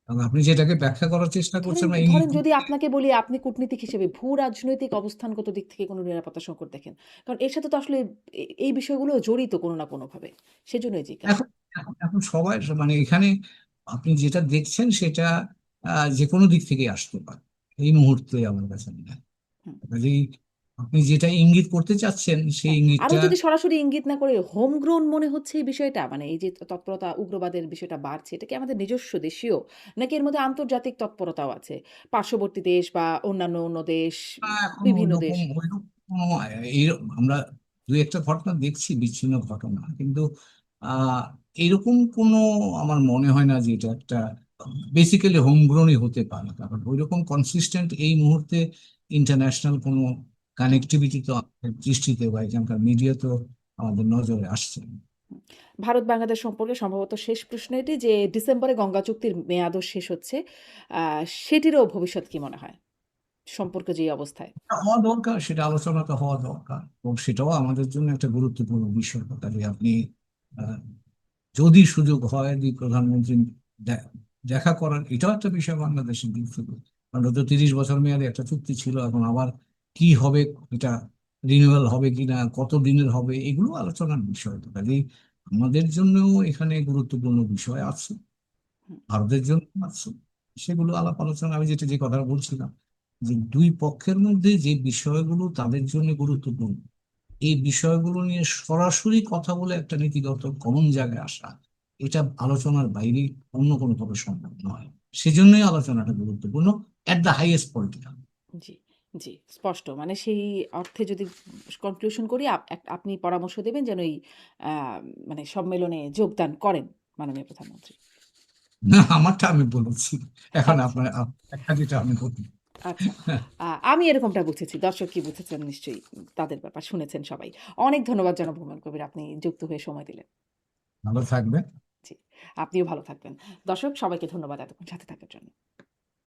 কারণ আপনি যেটাকে ব্যাখ্যা করার চেষ্টা ধরেন করছেন, এই ধরেন যদি আপনাকে বলি, আপনি কূটনীতিক হিসেবে ভূ-রাজনৈতিক অবস্থানগত দিক থেকে কোনো নিরাপত্তা সংকট দেখেন। কারণ এর সাথে তো আসলে এই বিষয়গুলো জড়িত কোনো না কোনোভাবে। সেজন্যই জিজ্ঞাসা। এখন এখন সবাই মানে এখানে আপনি যেটা দেখছেন সেটা যে কোনো দিক থেকে আসতে পারে এই মুহূর্তে আমার কাছে মনে হয়। হুম, কাজেই আপনি যেটা ইঙ্গিত করতে চাচ্ছেন সেই হ্যাঁ। আরো ইঙ্গিতটা যদি সরাসরি ইঙ্গিত না করে হোম গ্রাউন্ড মনে হচ্ছে এই বিষয়টা, মানে এই যে তৎপরতা, উগ্রবাদের বিষয়টা বাড়ছে, এটা কি আমাদের নিজস্ব দেশীয়? নাকি এর মধ্যে আন্তর্জাতিক তৎপরতাও আছে? পার্শ্ববর্তী দেশ বা অন্য দেশ, এখন বিভিন্ন দেশ? ওইরকম কোনো এই আমরা দু একটা ঘটনা দেখছি, বিচ্ছিন্ন ঘটনা, কিন্তু আহ এরকম কোনো আমার মনে হয় না যে এটা একটা বেসিক্যালি হোমগ্রোনই হতে পারে, কারণ ওইরকম কনসিস্টেন্ট এই মুহূর্তে ইন্টারন্যাশনাল কোনো হুম। কানেক্টিভিটি তো আমাদের দৃষ্টিতে বা এখানকার মিডিয়া তো আমাদের নজরে আসছে না। হুম। ভারত-বাংলাদেশ সম্পর্কে সম্ভবত শেষ প্রশ্ন এটি যে ডিসেম্বরে গঙ্গা চুক্তির মেয়াদও শেষ হচ্ছে। আ সেটিরও ভবিষ্যৎ কি মনে হয়? সম্পর্ক যে অবস্থায়? এটা হওয়া দরকার, সেটা আলোচনাটা হওয়া দরকার, এবং সেটাও আমাদের জন্য একটা গুরুত্বপূর্ণ বিষয়। কাজে আপনি আহ, যদি সুযোগ হয় যে প্রধানমন্ত্রী দে- দেখা করার, এটাও একটা বিষয় বাংলাদেশের দিক থেকে। কারণ তো 30 বছর মেয়াদে একটা চুক্তি ছিল, এখন আবার কি হবে, এটা রিনিউয়াল হবে কিনা, কত দিনের হবে, এগুলো আলোচনার বিষয়। তো কাজেই আমাদের জন্যও এখানে গুরুত্বপূর্ণ বিষয় আছে, হুম, ভারতের জন্য আছে। সেগুলো আলাপ আলোচনা, আমি যে কথা বলছিলাম, যে দুই পক্ষের মধ্যে যে বিষয়গুলো তাদের জন্য গুরুত্বপূর্ণ, এই বিষয়গুলো নিয়ে সরাসরি কথা বলে একটা নীতিগত কমন জায়গায় আসা, এটা আলোচনার বাইরে অন্য কোনো ভাবে সম্ভব নয়। সেজন্যই আলোচনাটা গুরুত্বপূর্ণ এট দ্য হাইয়েস্ট পলিটিক্যাল। জি, জি, স্পষ্ট। মানে সেই অর্থে যদি কনক্লুশন করি, আপনি পরামর্শ দেবেন যেন এই আ মানে সম্মেলনে যোগদান করেন মাননীয় প্রধানমন্ত্রী। না, আমারটা আমি বলেছি, এখন আচ্ছা, আপনার একটা যেটা আমি বলি। আচ্ছা। আমি এরকমটা বুঝেছি। দর্শক কি বুঝেছেন নিশ্চয়ই তাদের ব্যাপার শুনেছেন সবাই। অনেক ধন্যবাদ জনাব হুমায়ূন কবির। আপনি যুক্ত হয়ে সময় দিলেন। ভালো থাকবেন। জি, আপনিও ভালো থাকবেন। দর্শক সবাইকে ধন্যবাদ এতক্ষণ সাথে থাকার জন্য।